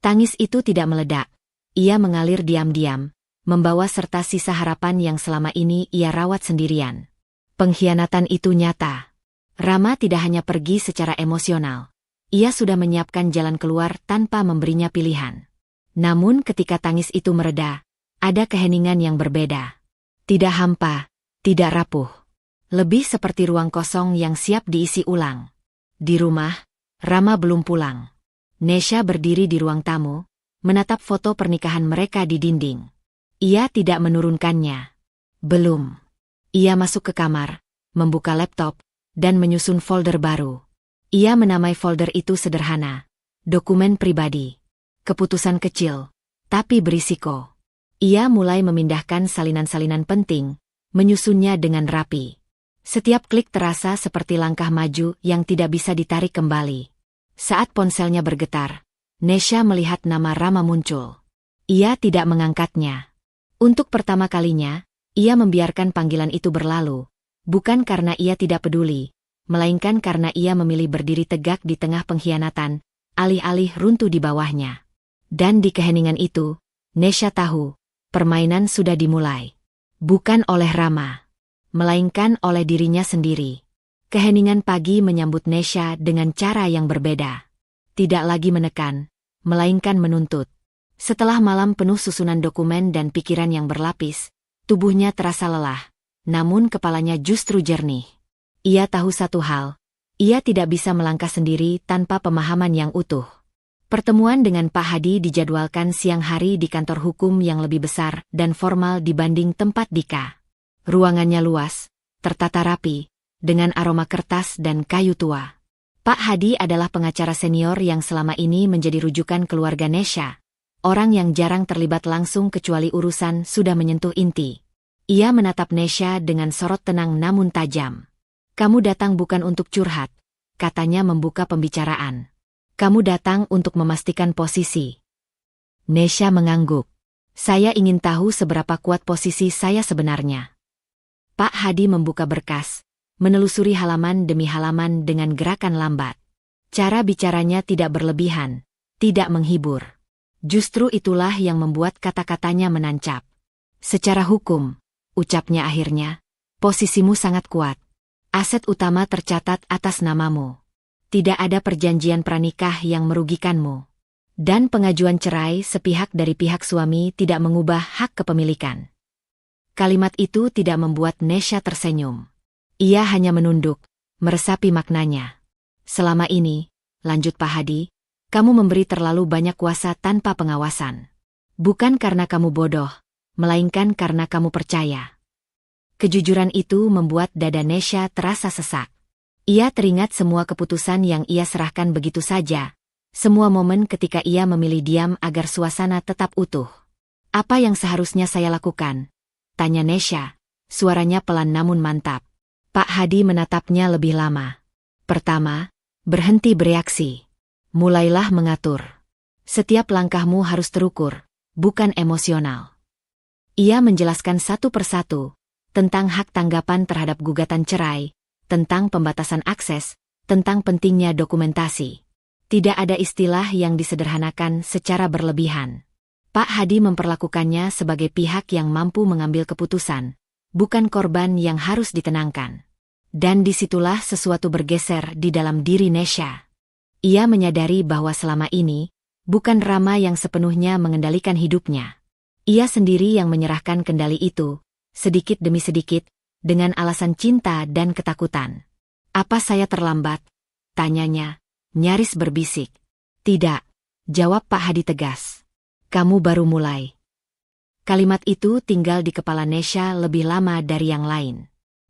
Speaker 1: Tangis itu tidak meledak. Ia mengalir diam-diam, membawa serta sisa harapan yang selama ini ia rawat sendirian. Pengkhianatan itu nyata. Rama tidak hanya pergi secara emosional. Ia sudah menyiapkan jalan keluar tanpa memberinya pilihan. Namun ketika tangis itu mereda, ada keheningan yang berbeda. Tidak hampa, tidak rapuh. Lebih seperti ruang kosong yang siap diisi ulang. Di rumah, Rama belum pulang. Nesha berdiri di ruang tamu, menatap foto pernikahan mereka di dinding. Ia tidak menurunkannya. Belum. Ia masuk ke kamar, membuka laptop, dan menyusun folder baru. Ia menamai folder itu sederhana. Dokumen pribadi. Keputusan kecil, tapi berisiko. Ia mulai memindahkan salinan-salinan penting, menyusunnya dengan rapi. Setiap klik terasa seperti langkah maju yang tidak bisa ditarik kembali. Saat ponselnya bergetar, Nesha melihat nama Rama muncul. Ia tidak mengangkatnya. Untuk pertama kalinya, ia membiarkan panggilan itu berlalu, bukan karena ia tidak peduli, melainkan karena ia memilih berdiri tegak di tengah pengkhianatan, alih-alih runtuh di bawahnya. Dan di keheningan itu, Nesha tahu, permainan sudah dimulai. Bukan oleh Rama, melainkan oleh dirinya sendiri. Keheningan pagi menyambut Nesha dengan cara yang berbeda. Tidak lagi menekan, melainkan menuntut. Setelah malam penuh susunan dokumen dan pikiran yang berlapis, tubuhnya terasa lelah, namun kepalanya justru jernih. Ia tahu satu hal, ia tidak bisa melangkah sendiri tanpa pemahaman yang utuh. Pertemuan dengan Pak Hadi dijadwalkan siang hari di kantor hukum yang lebih besar dan formal dibanding tempat Dika. Ruangannya luas, tertata rapi, dengan aroma kertas dan kayu tua. Pak Hadi adalah pengacara senior yang selama ini menjadi rujukan keluarga Nesha. Orang yang jarang terlibat langsung kecuali urusan sudah menyentuh inti. Ia menatap Nesha dengan sorot tenang namun tajam. "Kamu datang bukan untuk curhat," katanya membuka pembicaraan. "Kamu datang untuk memastikan posisi." Nesha mengangguk. "Saya ingin tahu seberapa kuat posisi saya sebenarnya." Pak Hadi membuka berkas, menelusuri halaman demi halaman dengan gerakan lambat. Cara bicaranya tidak berlebihan, tidak menghibur. Justru itulah yang membuat kata-katanya menancap. "Secara hukum," ucapnya akhirnya, "posisimu sangat kuat. Aset utama tercatat atas namamu. Tidak ada perjanjian pranikah yang merugikanmu. Dan pengajuan cerai sepihak dari pihak suami tidak mengubah hak kepemilikan." Kalimat itu tidak membuat Nesha tersenyum. Ia hanya menunduk, meresapi maknanya. "Selama ini," lanjut Pak Hadi, "kamu memberi terlalu banyak kuasa tanpa pengawasan. Bukan karena kamu bodoh, melainkan karena kamu percaya." Kejujuran itu membuat dada Nesha terasa sesak. Ia teringat semua keputusan yang ia serahkan begitu saja. Semua momen ketika ia memilih diam agar suasana tetap utuh. "Apa yang seharusnya saya lakukan?" tanya Nesha. Suaranya pelan namun mantap. Pak Hadi menatapnya lebih lama. "Pertama, berhenti bereaksi. Mulailah mengatur. Setiap langkahmu harus terukur, bukan emosional." Ia menjelaskan satu persatu, tentang hak tanggapan terhadap gugatan cerai, tentang pembatasan akses, tentang pentingnya dokumentasi. Tidak ada istilah yang disederhanakan secara berlebihan. Pak Hadi memperlakukannya sebagai pihak yang mampu mengambil keputusan, bukan korban yang harus ditenangkan. Dan disitulah sesuatu bergeser di dalam diri Nesha. Ia menyadari bahwa selama ini, bukan Rama yang sepenuhnya mengendalikan hidupnya. Ia sendiri yang menyerahkan kendali itu, sedikit demi sedikit, dengan alasan cinta dan ketakutan. "Apa saya terlambat?" tanyanya, nyaris berbisik. "Tidak," jawab Pak Hadi tegas. "Kamu baru mulai." Kalimat itu tinggal di kepala Nesha lebih lama dari yang lain.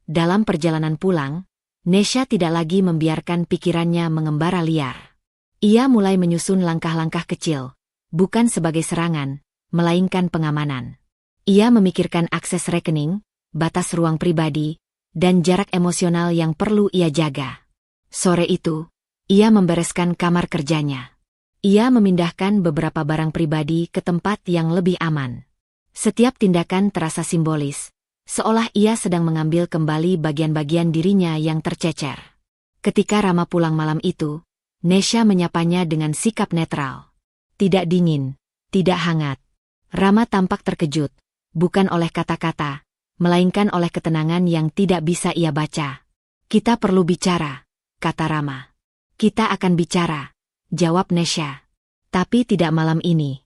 Speaker 1: Dalam perjalanan pulang, Nesha tidak lagi membiarkan pikirannya mengembara liar. Ia mulai menyusun langkah-langkah kecil, bukan sebagai serangan, melainkan pengamanan. Ia memikirkan akses rekening, batas ruang pribadi, dan jarak emosional yang perlu ia jaga. Sore itu, ia membereskan kamar kerjanya. Ia memindahkan beberapa barang pribadi ke tempat yang lebih aman. Setiap tindakan terasa simbolis, seolah ia sedang mengambil kembali bagian-bagian dirinya yang tercecer. Ketika Rama pulang malam itu, Nesha menyapanya dengan sikap netral. Tidak dingin, tidak hangat. Rama tampak terkejut, bukan oleh kata-kata, melainkan oleh ketenangan yang tidak bisa ia baca. "Kita perlu bicara," kata Rama. "Kita akan bicara," jawab Nesha. "Tapi tidak malam ini."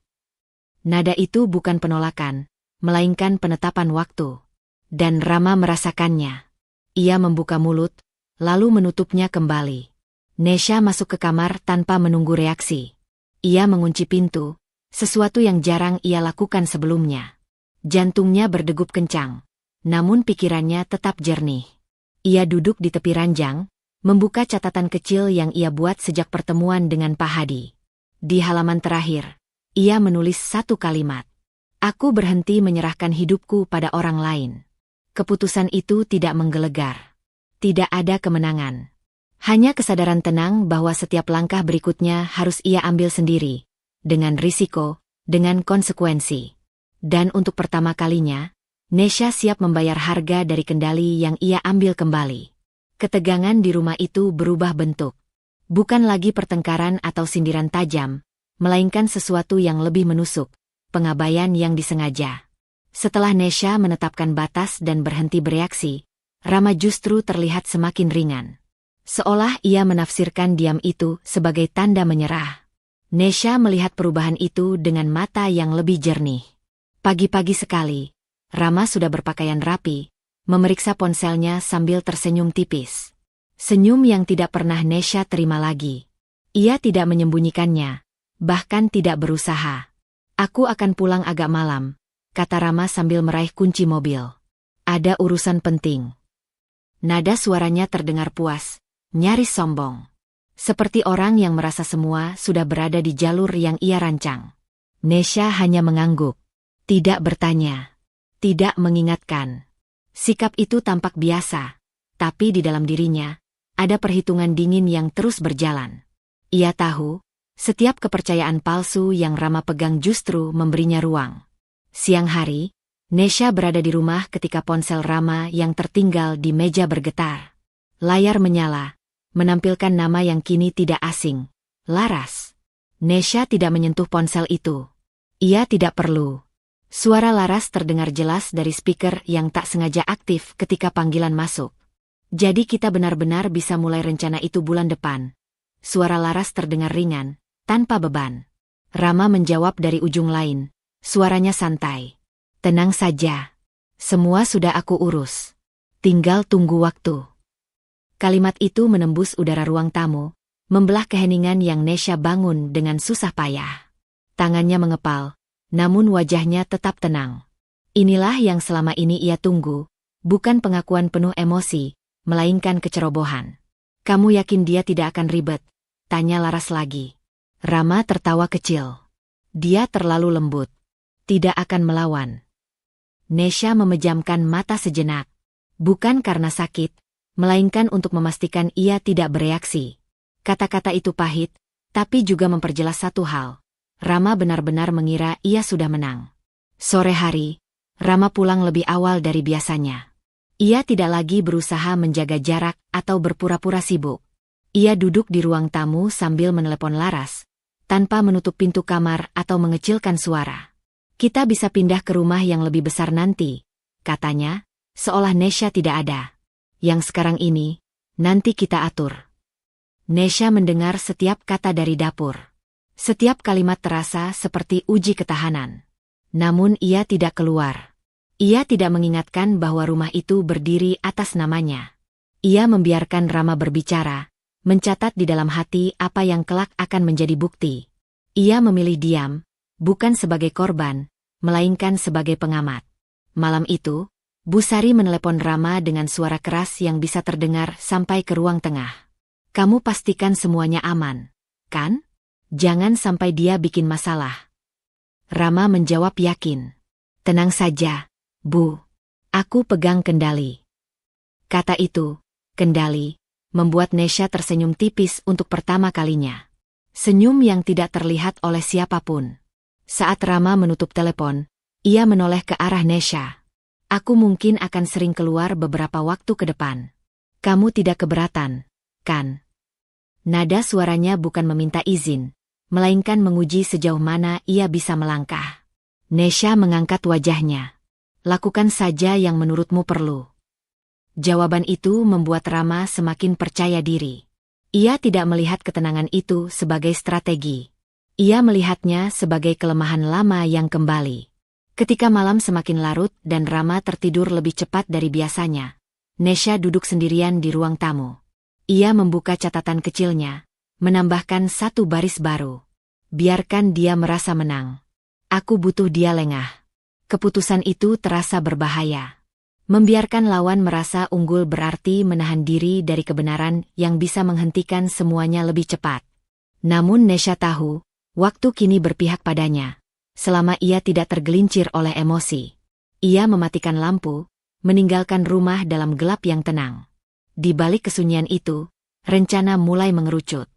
Speaker 1: Nada itu bukan penolakan, melainkan penetapan waktu. Dan Rama merasakannya. Ia membuka mulut, lalu menutupnya kembali. Nesha masuk ke kamar tanpa menunggu reaksi. Ia mengunci pintu, sesuatu yang jarang ia lakukan sebelumnya. Jantungnya berdegup kencang, namun pikirannya tetap jernih. Ia duduk di tepi ranjang, membuka catatan kecil yang ia buat sejak pertemuan dengan Pak Hadi. Di halaman terakhir, ia menulis satu kalimat. Aku berhenti menyerahkan hidupku pada orang lain. Keputusan itu tidak menggelegar. Tidak ada kemenangan. Hanya kesadaran tenang bahwa setiap langkah berikutnya harus ia ambil sendiri. Dengan risiko, dengan konsekuensi. Dan untuk pertama kalinya, Nesha siap membayar harga dari kendali yang ia ambil kembali. Ketegangan di rumah itu berubah bentuk. Bukan lagi pertengkaran atau sindiran tajam, melainkan sesuatu yang lebih menusuk, pengabaian yang disengaja. Setelah Nesha menetapkan batas dan berhenti bereaksi, Rama justru terlihat semakin ringan. Seolah ia menafsirkan diam itu sebagai tanda menyerah. Nesha melihat perubahan itu dengan mata yang lebih jernih. Pagi-pagi sekali, Rama sudah berpakaian rapi, memeriksa ponselnya sambil tersenyum tipis. Senyum yang tidak pernah Nesha terima lagi. Ia tidak menyembunyikannya, bahkan tidak berusaha. Aku akan pulang agak malam, kata Rama sambil meraih kunci mobil. Ada urusan penting. Nada suaranya terdengar puas, nyaris sombong. Seperti orang yang merasa semua sudah berada di jalur yang ia rancang. Nesha hanya mengangguk. Tidak bertanya. Tidak mengingatkan. Sikap itu tampak biasa, tapi di dalam dirinya, ada perhitungan dingin yang terus berjalan. Ia tahu, setiap kepercayaan palsu yang Rama pegang justru memberinya ruang. Siang hari, Nesha berada di rumah ketika ponsel Rama yang tertinggal di meja bergetar. Layar menyala, menampilkan nama yang kini tidak asing, Laras. Nesha tidak menyentuh ponsel itu. Ia tidak perlu. Suara Laras terdengar jelas dari speaker yang tak sengaja aktif ketika panggilan masuk. Jadi kita benar-benar bisa mulai rencana itu bulan depan. Suara Laras terdengar ringan, tanpa beban. Rama menjawab dari ujung lain, suaranya santai. Tenang saja. Semua sudah aku urus. Tinggal tunggu waktu. Kalimat itu menembus udara ruang tamu, membelah keheningan yang Nesha bangun dengan susah payah. Tangannya mengepal, namun wajahnya tetap tenang. Inilah yang selama ini ia tunggu, bukan pengakuan penuh emosi, melainkan kecerobohan. Kamu yakin dia tidak akan ribet? Tanya Laras lagi. Rama tertawa kecil. Dia terlalu lembut. Tidak akan melawan. Nesha memejamkan mata sejenak. Bukan karena sakit, melainkan untuk memastikan ia tidak bereaksi. Kata-kata itu pahit, tapi juga memperjelas satu hal. Rama benar-benar mengira ia sudah menang. Sore hari, Rama pulang lebih awal dari biasanya. Ia tidak lagi berusaha menjaga jarak atau berpura-pura sibuk. Ia duduk di ruang tamu sambil menelepon Laras, tanpa menutup pintu kamar atau mengecilkan suara. Kita bisa pindah ke rumah yang lebih besar nanti, katanya, seolah Nesha tidak ada. Yang sekarang ini, nanti kita atur. Nesha mendengar setiap kata dari dapur. Setiap kalimat terasa seperti uji ketahanan. Namun ia tidak keluar. Ia tidak mengingatkan bahwa rumah itu berdiri atas namanya. Ia membiarkan Rama berbicara, mencatat di dalam hati apa yang kelak akan menjadi bukti. Ia memilih diam, bukan sebagai korban, melainkan sebagai pengamat. Malam itu, Bu Sari menelepon Rama dengan suara keras yang bisa terdengar sampai ke ruang tengah. Kamu pastikan semuanya aman, kan? Jangan sampai dia bikin masalah. Rama menjawab yakin. Tenang saja, Bu. Aku pegang kendali. Kata itu, kendali, membuat Nesha tersenyum tipis untuk pertama kalinya. Senyum yang tidak terlihat oleh siapapun. Saat Rama menutup telepon, ia menoleh ke arah Nesha. Aku mungkin akan sering keluar beberapa waktu ke depan. Kamu tidak keberatan, kan? Nada suaranya bukan meminta izin, melainkan menguji sejauh mana ia bisa melangkah. Nesha mengangkat wajahnya. Lakukan saja yang menurutmu perlu. Jawaban itu membuat Rama semakin percaya diri. Ia tidak melihat ketenangan itu sebagai strategi. Ia melihatnya sebagai kelemahan lama yang kembali. Ketika malam semakin larut dan Rama tertidur lebih cepat dari biasanya, Nesha duduk sendirian di ruang tamu. Ia membuka catatan kecilnya, menambahkan satu baris baru. Biarkan dia merasa menang. Aku butuh dia lengah. Keputusan itu terasa berbahaya. Membiarkan lawan merasa unggul berarti menahan diri dari kebenaran yang bisa menghentikan semuanya lebih cepat. Namun Nesha tahu, waktu kini berpihak padanya. Selama ia tidak tergelincir oleh emosi. Ia mematikan lampu, meninggalkan rumah dalam gelap yang tenang. Di balik kesunyian itu, rencana mulai mengerucut.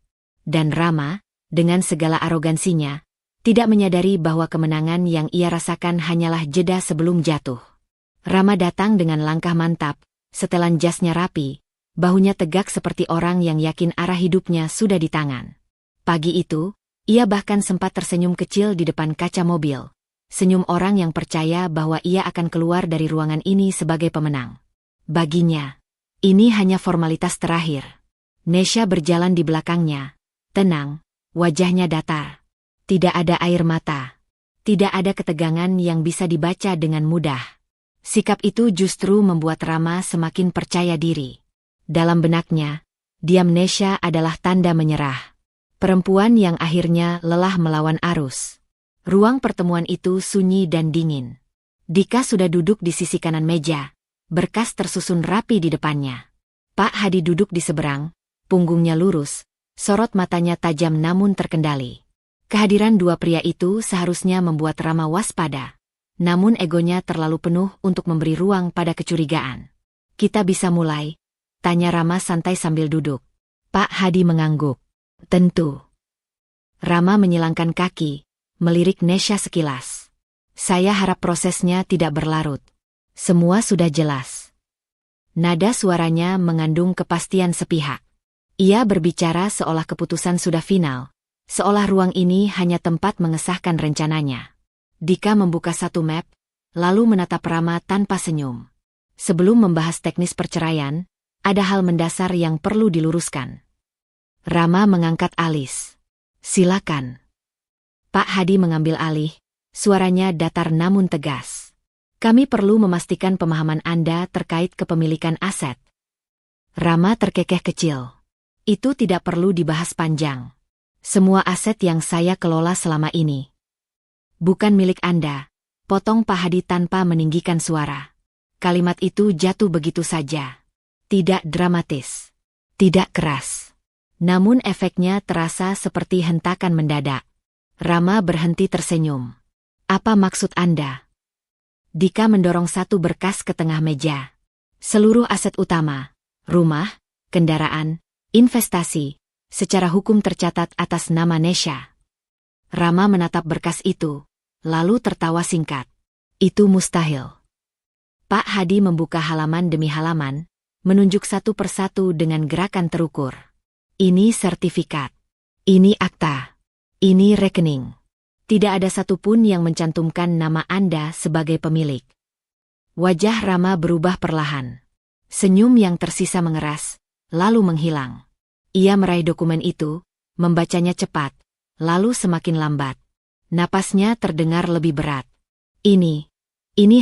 Speaker 1: Dan Rama, dengan segala arogansinya, tidak menyadari bahwa kemenangan yang ia rasakan hanyalah jeda sebelum jatuh. Rama datang dengan langkah mantap, setelan jasnya rapi, bahunya tegak seperti orang yang yakin arah hidupnya sudah di tangan. Pagi itu, ia bahkan sempat tersenyum kecil di depan kaca mobil. Senyum orang yang percaya bahwa ia akan keluar dari ruangan ini sebagai pemenang. Baginya, ini hanya formalitas terakhir. Nesha berjalan di belakangnya, tenang, wajahnya datar. Tidak ada air mata. Tidak ada ketegangan yang bisa dibaca dengan mudah. Sikap itu justru membuat Rama semakin percaya diri. Dalam benaknya, diam Nesha adalah tanda menyerah. Perempuan yang akhirnya lelah melawan arus. Ruang pertemuan itu sunyi dan dingin. Dika sudah duduk di sisi kanan meja, berkas tersusun rapi di depannya. Pak Hadi duduk di seberang, punggungnya lurus, sorot matanya tajam namun terkendali. Kehadiran dua pria itu seharusnya membuat Rama waspada. Namun egonya terlalu penuh untuk memberi ruang pada kecurigaan. Kita bisa mulai? Tanya Rama santai sambil duduk. Pak Hadi mengangguk. Tentu. Rama menyilangkan kaki, melirik Nesha sekilas. Saya harap prosesnya tidak berlarut. Semua sudah jelas. Nada suaranya mengandung kepastian sepihak. Ia berbicara seolah keputusan sudah final, seolah ruang ini hanya tempat mengesahkan rencananya. Dika membuka satu map, lalu menatap Rama tanpa senyum. Sebelum membahas teknis perceraian, ada hal mendasar yang perlu diluruskan. Rama mengangkat alis. Silakan. Pak Hadi mengambil alih, suaranya datar namun tegas. Kami perlu memastikan pemahaman Anda terkait kepemilikan aset. Rama terkekeh kecil. Itu tidak perlu dibahas panjang. Semua aset yang saya kelola selama ini. Bukan milik Anda, potong Pak Hadi tanpa meninggikan suara. Kalimat itu jatuh begitu saja. Tidak dramatis. Tidak keras. Namun efeknya terasa seperti hentakan mendadak. Rama berhenti tersenyum. Apa maksud Anda? Dika mendorong satu berkas ke tengah meja. Seluruh aset utama, rumah, kendaraan, investasi, secara hukum tercatat atas nama Nesha. Rama menatap berkas itu, lalu tertawa singkat. Itu mustahil. Pak Hadi membuka halaman demi halaman, menunjuk satu persatu dengan gerakan terukur. Ini sertifikat. Ini akta. Ini rekening. Tidak ada satupun yang mencantumkan nama Anda sebagai pemilik. Wajah Rama berubah perlahan. Senyum yang tersisa mengeras, lalu menghilang. Ia meraih dokumen itu, membacanya cepat, lalu semakin lambat. Napasnya terdengar lebih berat. Ini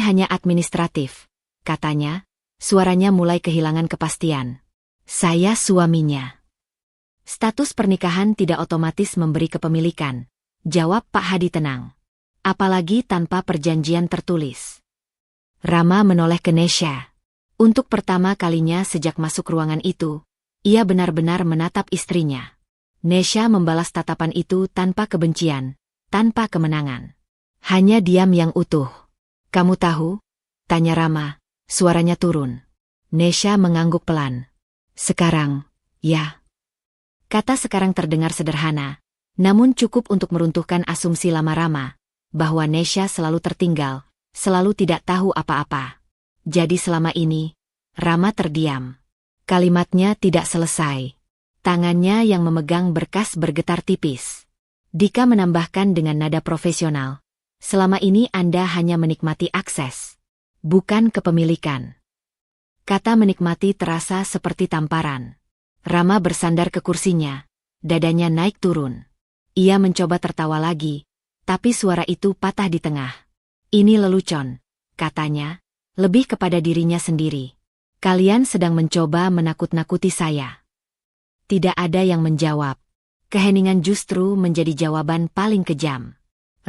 Speaker 1: hanya administratif, katanya, suaranya mulai kehilangan kepastian. Saya suaminya. Status pernikahan tidak otomatis memberi kepemilikan, jawab Pak Hadi tenang. Apalagi tanpa perjanjian tertulis. Rama menoleh ke Nesha. Untuk pertama kalinya sejak masuk ruangan itu, ia benar-benar menatap istrinya. Nesha membalas tatapan itu tanpa kebencian, tanpa kemenangan. Hanya diam yang utuh. Kamu tahu? Tanya Rama, suaranya turun. Nesha mengangguk pelan. Sekarang, ya. Kata sekarang terdengar sederhana, namun cukup untuk meruntuhkan asumsi lama Rama, bahwa Nesha selalu tertinggal, selalu tidak tahu apa-apa. Jadi selama ini, Rama terdiam. Kalimatnya tidak selesai. Tangannya yang memegang berkas bergetar tipis. Dika menambahkan dengan nada profesional, selama ini Anda hanya menikmati akses, bukan kepemilikan. Kata menikmati terasa seperti tamparan. Rama bersandar ke kursinya, dadanya naik turun. Ia mencoba tertawa lagi, tapi suara itu patah di tengah. Ini lelucon, katanya, lebih kepada dirinya sendiri. Kalian sedang mencoba menakut-nakuti saya. Tidak ada yang menjawab. keheningan justru menjadi jawaban paling kejam.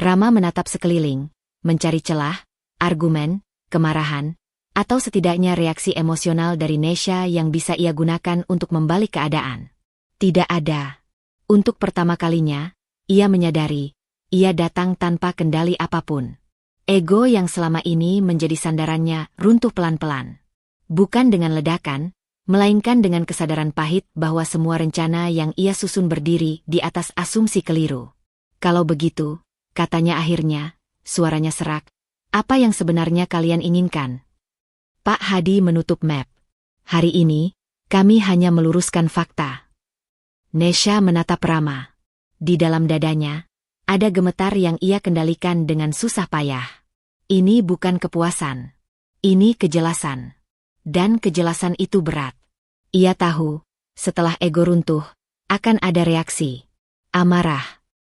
Speaker 1: Rama menatap sekeliling, mencari celah, argumen, kemarahan, atau setidaknya reaksi emosional dari Nesha yang bisa ia gunakan untuk membalik keadaan. Tidak ada. Untuk pertama kalinya, ia menyadari, ia datang tanpa kendali apapun. Ego yang selama ini menjadi sandarannya runtuh pelan-pelan. Bukan dengan ledakan, melainkan dengan kesadaran pahit bahwa semua rencana yang ia susun berdiri di atas asumsi keliru. Kalau begitu, katanya akhirnya, suaranya serak, apa yang sebenarnya kalian inginkan? Pak Hadi menutup map. Hari ini, kami hanya meluruskan fakta. Nesha menatap Rama. Di dalam dadanya, ada gemetar yang ia kendalikan dengan susah payah. Ini bukan kepuasan. Ini kejelasan. Dan kejelasan itu berat. Ia tahu, setelah ego runtuh, akan ada reaksi. Amarah,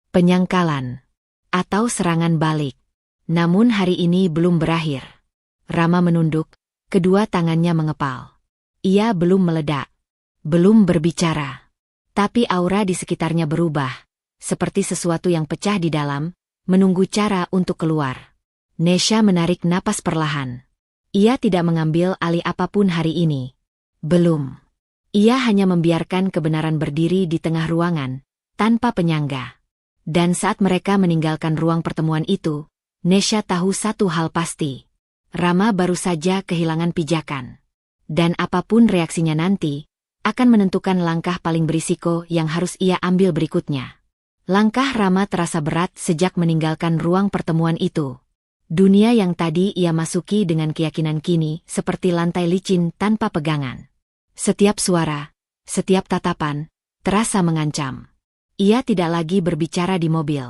Speaker 1: penyangkalan, atau serangan balik. Namun hari ini belum berakhir. Rama menunduk, kedua tangannya mengepal. Ia belum meledak, belum berbicara. Tapi aura di sekitarnya berubah, seperti sesuatu yang pecah di dalam, menunggu cara untuk keluar. Nesha menarik napas perlahan. Ia tidak mengambil alih apapun hari ini. Belum. Ia hanya membiarkan kebenaran berdiri di tengah ruangan, tanpa penyangga. Dan saat mereka meninggalkan ruang pertemuan itu, Nesha tahu satu hal pasti. Rama baru saja kehilangan pijakan. Dan apapun reaksinya nanti, akan menentukan langkah paling berisiko yang harus ia ambil berikutnya. Langkah Rama terasa berat sejak meninggalkan ruang pertemuan itu. Dunia yang tadi ia masuki dengan keyakinan kini seperti lantai licin tanpa pegangan. Setiap suara, setiap tatapan, terasa mengancam. Ia tidak lagi berbicara di mobil.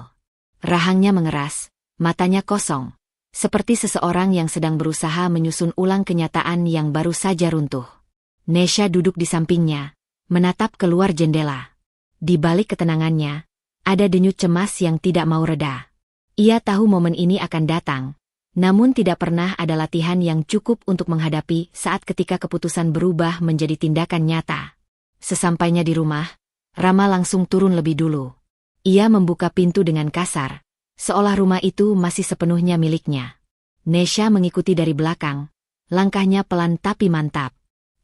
Speaker 1: Rahangnya mengeras, matanya kosong. Seperti seseorang yang sedang berusaha menyusun ulang kenyataan yang baru saja runtuh. Nesha duduk di sampingnya, menatap keluar jendela. Di balik ketenangannya, ada denyut cemas yang tidak mau reda. Ia tahu momen ini akan datang, namun tidak pernah ada latihan yang cukup untuk menghadapi saat ketika keputusan berubah menjadi tindakan nyata. Sesampainya di rumah, Rama langsung turun lebih dulu. Ia membuka pintu dengan kasar, seolah rumah itu masih sepenuhnya miliknya. Nesha mengikuti dari belakang, langkahnya pelan tapi mantap.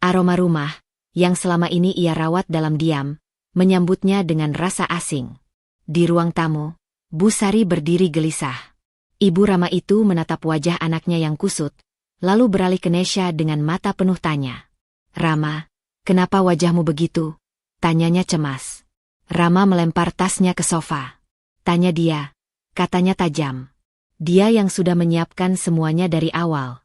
Speaker 1: Aroma rumah, yang selama ini ia rawat dalam diam, menyambutnya dengan rasa asing. Di ruang tamu, Bu Sari berdiri gelisah. Ibu Rama itu menatap wajah anaknya yang kusut, lalu beralih ke Nesha dengan mata penuh tanya. Rama, kenapa wajahmu begitu? Tanyanya cemas. Rama melempar tasnya ke sofa. Tanya dia. Katanya tajam. Dia yang sudah menyiapkan semuanya dari awal.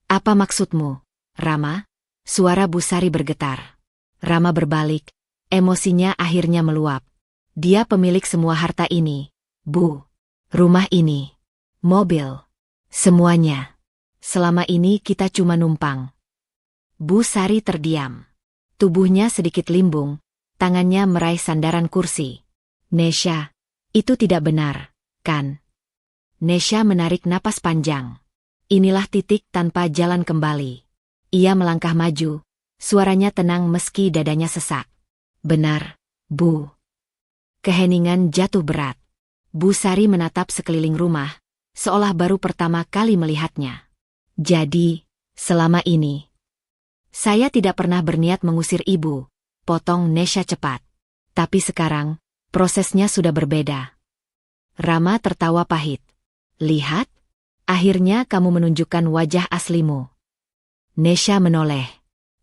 Speaker 1: Apa maksudmu, Rama? Suara Bu Sari bergetar. Rama berbalik, emosinya akhirnya meluap. Dia pemilik semua harta ini, Bu. Rumah ini. Mobil. Semuanya. Selama ini kita cuma numpang. Bu Sari terdiam. Tubuhnya sedikit limbung, tangannya meraih sandaran kursi. Nesha, itu tidak benar. Kan? Nesha menarik napas panjang. Inilah titik tanpa jalan kembali. Ia melangkah maju, suaranya tenang meski dadanya sesak. Benar, Bu. Keheningan jatuh berat. Bu Sari menatap sekeliling rumah, seolah baru pertama kali melihatnya. Jadi, selama ini, saya tidak pernah berniat mengusir ibu, potong Nesha cepat. Tapi sekarang, prosesnya sudah berbeda. Rama tertawa pahit. Lihat, akhirnya kamu menunjukkan wajah aslimu. Nesha menoleh.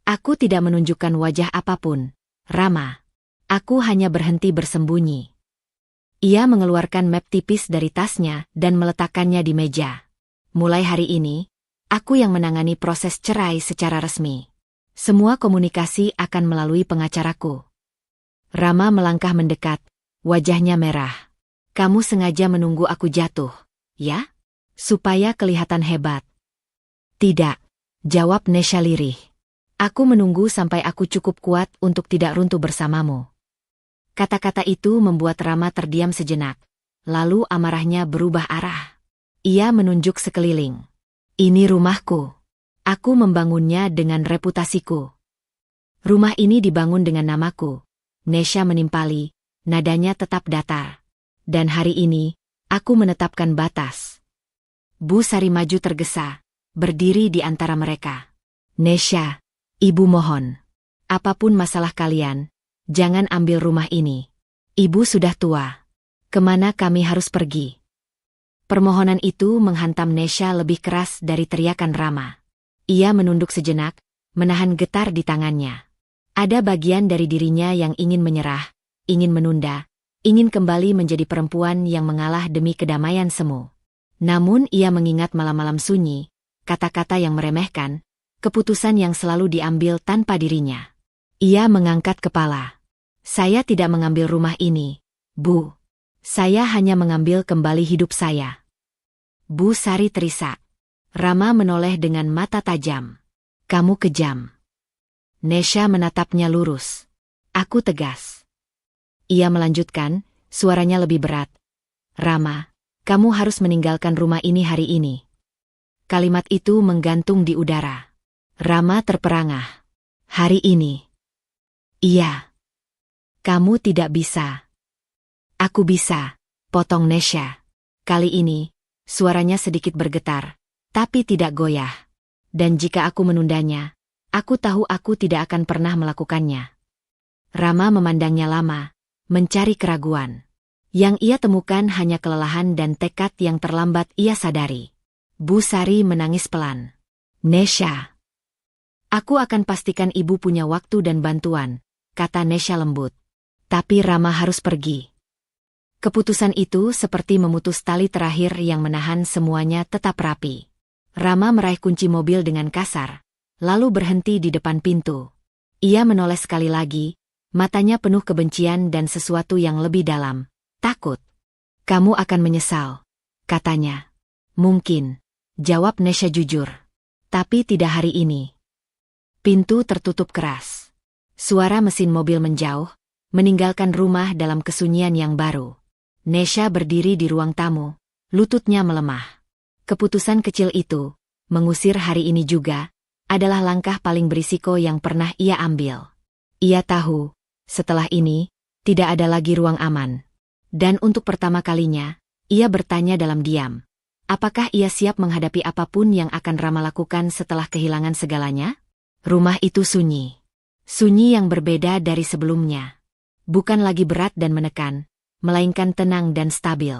Speaker 1: Aku tidak menunjukkan wajah apapun, Rama. Aku hanya berhenti bersembunyi. Ia mengeluarkan map tipis dari tasnya dan meletakkannya di meja. Mulai hari ini, aku yang menangani proses cerai secara resmi. Semua komunikasi akan melalui pengacaraku. Rama melangkah mendekat, wajahnya merah. Kamu sengaja menunggu aku jatuh, ya? Supaya kelihatan hebat. Tidak, jawab Nesha lirih. Aku menunggu sampai aku cukup kuat untuk tidak runtuh bersamamu. Kata-kata itu membuat Rama terdiam sejenak. Lalu amarahnya berubah arah. Ia menunjuk sekeliling. Ini rumahku. Aku membangunnya dengan reputasiku. Rumah ini dibangun dengan namaku. Nesha menimpali, nadanya tetap datar. Dan hari ini, aku menetapkan batas. Bu Sari maju tergesa, berdiri di antara mereka. Nesha, Ibu mohon. Apapun masalah kalian, jangan ambil rumah ini. Ibu sudah tua. Kemana kami harus pergi? Permohonan itu menghantam Nesha lebih keras dari teriakan Rama. Ia menunduk sejenak, menahan getar di tangannya. Ada bagian dari dirinya yang ingin menyerah, ingin menunda, ingin kembali menjadi perempuan yang mengalah demi kedamaian semu. Namun ia mengingat malam-malam sunyi, kata-kata yang meremehkan, keputusan yang selalu diambil tanpa dirinya. Ia mengangkat kepala. Saya tidak mengambil rumah ini, Bu. Saya hanya mengambil kembali hidup saya. Bu Sari terisak. Rama menoleh dengan mata tajam. Kamu kejam. Nesha menatapnya lurus. Aku tegas. Ia melanjutkan, suaranya lebih berat. Rama, kamu harus meninggalkan rumah ini hari ini. Kalimat itu menggantung di udara. Rama terperangah. Hari ini. Iya. Kamu tidak bisa. Aku bisa, potong Nesha. Kali ini, suaranya sedikit bergetar, tapi tidak goyah. Dan jika aku menundanya, aku tahu aku tidak akan pernah melakukannya. Rama memandangnya lama, mencari keraguan. Yang ia temukan hanya kelelahan dan tekad yang terlambat ia sadari. Bu Sari menangis pelan. Nesha. Aku akan pastikan ibu punya waktu dan bantuan, kata Nesha lembut. Tapi Rama harus pergi. Keputusan itu seperti memutus tali terakhir yang menahan semuanya tetap rapi. Rama meraih kunci mobil dengan kasar, lalu berhenti di depan pintu. Ia menoleh sekali lagi, matanya penuh kebencian dan sesuatu yang lebih dalam, takut. Kamu akan menyesal, katanya. Mungkin, jawab Nesha jujur. Tapi tidak hari ini. Pintu tertutup keras. Suara mesin mobil menjauh, meninggalkan rumah dalam kesunyian yang baru. Nesha berdiri di ruang tamu, lututnya melemah. Keputusan kecil itu, mengusir hari ini juga, adalah langkah paling berisiko yang pernah ia ambil. Ia tahu, setelah ini, tidak ada lagi ruang aman. Dan untuk pertama kalinya, ia bertanya dalam diam. Apakah ia siap menghadapi apapun yang akan Rama lakukan setelah kehilangan segalanya? Rumah itu sunyi. Sunyi yang berbeda dari sebelumnya. Bukan lagi berat dan menekan, melainkan tenang dan stabil.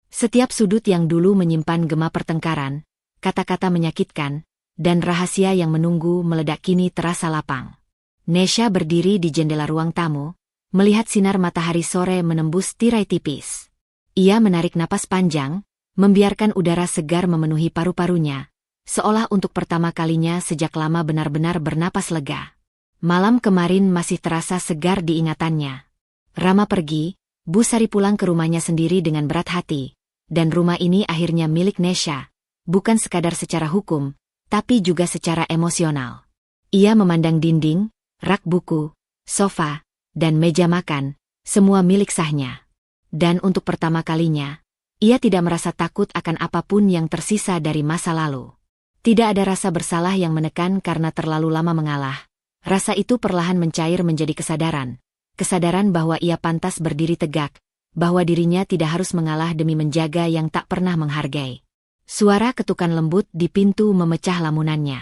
Speaker 1: Setiap sudut yang dulu menyimpan gema pertengkaran, kata-kata menyakitkan, dan rahasia yang menunggu meledak kini terasa lapang. Nesha berdiri di jendela ruang tamu, melihat sinar matahari sore menembus tirai tipis. Ia menarik napas panjang, membiarkan udara segar memenuhi paru-parunya, seolah untuk pertama kalinya sejak lama benar-benar bernapas lega. Malam kemarin masih terasa segar di ingatannya. Rama pergi, Bu Sari pulang ke rumahnya sendiri dengan berat hati. Dan rumah ini akhirnya milik Nesha, bukan sekadar secara hukum, tapi juga secara emosional. Ia memandang dinding, rak buku, sofa, dan meja makan, semua milik sahnya. Dan untuk pertama kalinya, ia tidak merasa takut akan apapun yang tersisa dari masa lalu. Tidak ada rasa bersalah yang menekan karena terlalu lama mengalah. Rasa itu perlahan mencair menjadi kesadaran. Kesadaran bahwa ia pantas berdiri tegak, bahwa dirinya tidak harus mengalah demi menjaga yang tak pernah menghargai. Suara ketukan lembut di pintu memecah lamunannya.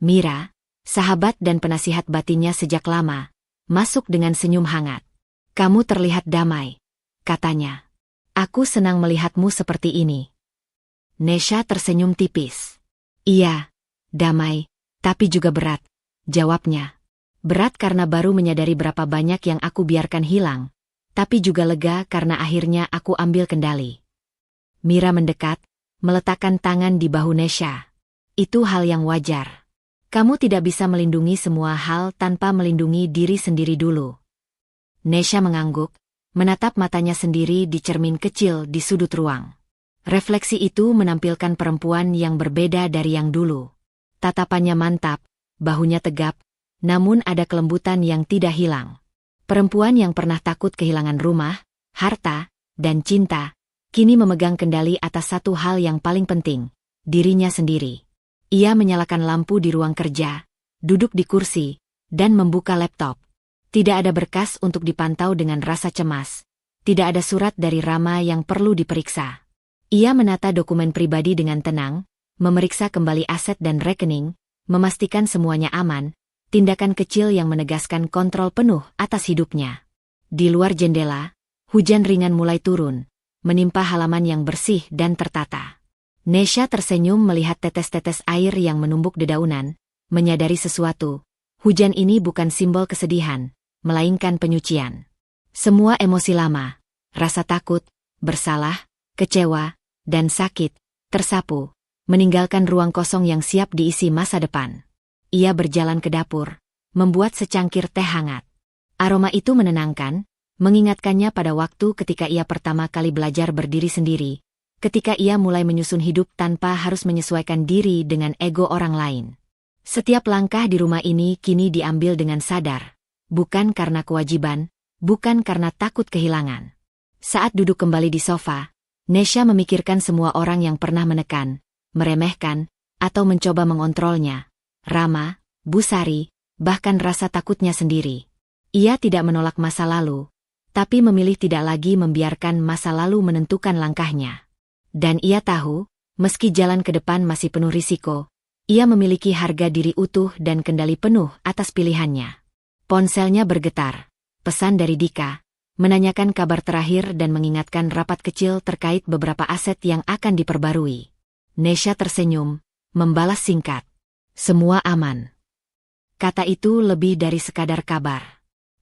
Speaker 1: Mira, sahabat dan penasihat batinnya sejak lama, masuk dengan senyum hangat. Kamu terlihat damai, katanya. Aku senang melihatmu seperti ini. Nesha tersenyum tipis. Iya, damai, tapi juga berat, jawabnya. Berat karena baru menyadari berapa banyak yang aku biarkan hilang, tapi juga lega karena akhirnya aku ambil kendali. Mira mendekat, meletakkan tangan di bahu Nesha. Itu hal yang wajar. Kamu tidak bisa melindungi semua hal tanpa melindungi diri sendiri dulu. Nesha mengangguk, menatap matanya sendiri di cermin kecil di sudut ruang. Refleksi itu menampilkan perempuan yang berbeda dari yang dulu. Tatapannya mantap, bahunya tegap, namun ada kelembutan yang tidak hilang. Perempuan yang pernah takut kehilangan rumah, harta, dan cinta, kini memegang kendali atas satu hal yang paling penting, dirinya sendiri. Ia menyalakan lampu di ruang kerja, duduk di kursi, dan membuka laptop. Tidak ada berkas untuk dipantau dengan rasa cemas, tidak ada surat dari Rama yang perlu diperiksa. Ia menata dokumen pribadi dengan tenang, memeriksa kembali aset dan rekening, memastikan semuanya aman, tindakan kecil yang menegaskan kontrol penuh atas hidupnya. Di luar jendela, hujan ringan mulai turun, menimpa halaman yang bersih dan tertata. Nesha tersenyum melihat tetes-tetes air yang menumbuk dedaunan, menyadari sesuatu. Hujan ini bukan simbol kesedihan, melainkan penyucian. Semua emosi lama, rasa takut, bersalah, kecewa, dan sakit, tersapu, meninggalkan ruang kosong yang siap diisi masa depan. Ia berjalan ke dapur, membuat secangkir teh hangat. Aroma itu menenangkan, mengingatkannya pada waktu ketika ia pertama kali belajar berdiri sendiri, ketika ia mulai menyusun hidup tanpa harus menyesuaikan diri dengan ego orang lain. Setiap langkah di rumah ini kini diambil dengan sadar, bukan karena kewajiban, bukan karena takut kehilangan. Saat duduk kembali di sofa, Nesha memikirkan semua orang yang pernah menekan, meremehkan, atau mencoba mengontrolnya. Rama, Bu Sari, bahkan rasa takutnya sendiri. Ia tidak menolak masa lalu, tapi memilih tidak lagi membiarkan masa lalu menentukan langkahnya. Dan ia tahu, meski jalan ke depan masih penuh risiko, ia memiliki harga diri utuh dan kendali penuh atas pilihannya. Ponselnya bergetar. Pesan dari Dika, menanyakan kabar terakhir dan mengingatkan rapat kecil terkait beberapa aset yang akan diperbarui. Nesha tersenyum, membalas singkat. Semua aman. Kata itu lebih dari sekadar kabar.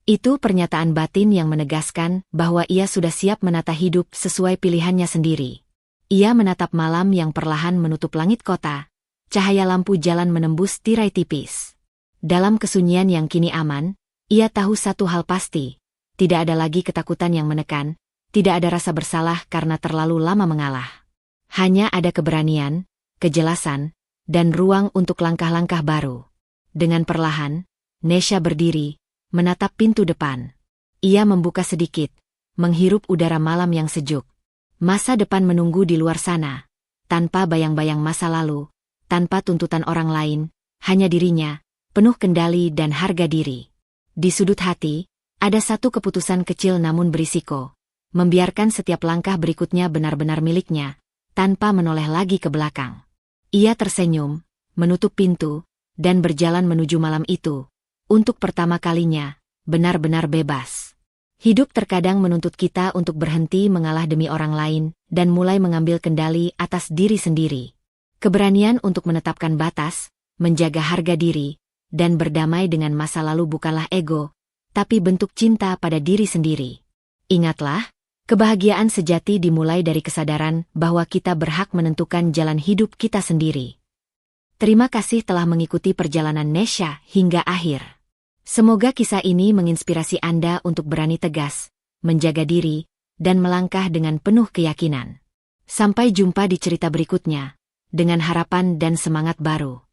Speaker 1: Itu pernyataan batin yang menegaskan bahwa ia sudah siap menata hidup sesuai pilihannya sendiri. Ia menatap malam yang perlahan menutup langit kota, cahaya lampu jalan menembus tirai tipis. Dalam kesunyian yang kini aman, ia tahu satu hal pasti, tidak ada lagi ketakutan yang menekan, tidak ada rasa bersalah karena terlalu lama mengalah. Hanya ada keberanian, kejelasan, dan ruang untuk langkah-langkah baru. Dengan perlahan, Nesha berdiri, menatap pintu depan. Ia membuka sedikit, menghirup udara malam yang sejuk. Masa depan menunggu di luar sana, tanpa bayang-bayang masa lalu, tanpa tuntutan orang lain, hanya dirinya, penuh kendali dan harga diri. Di sudut hati, ada satu keputusan kecil namun berisiko, membiarkan setiap langkah berikutnya benar-benar miliknya, tanpa menoleh lagi ke belakang. Ia tersenyum, menutup pintu, dan berjalan menuju malam itu. Untuk pertama kalinya, benar-benar bebas. Hidup terkadang menuntut kita untuk berhenti mengalah demi orang lain, dan mulai mengambil kendali atas diri sendiri. Keberanian untuk menetapkan batas, menjaga harga diri, dan berdamai dengan masa lalu bukanlah ego, tapi bentuk cinta pada diri sendiri. Ingatlah, kebahagiaan sejati dimulai dari kesadaran bahwa kita berhak menentukan jalan hidup kita sendiri. Terima kasih telah mengikuti perjalanan Nesha hingga akhir. Semoga kisah ini menginspirasi Anda untuk berani tegas, menjaga diri, dan melangkah dengan penuh keyakinan. Sampai jumpa di cerita berikutnya, dengan harapan dan semangat baru.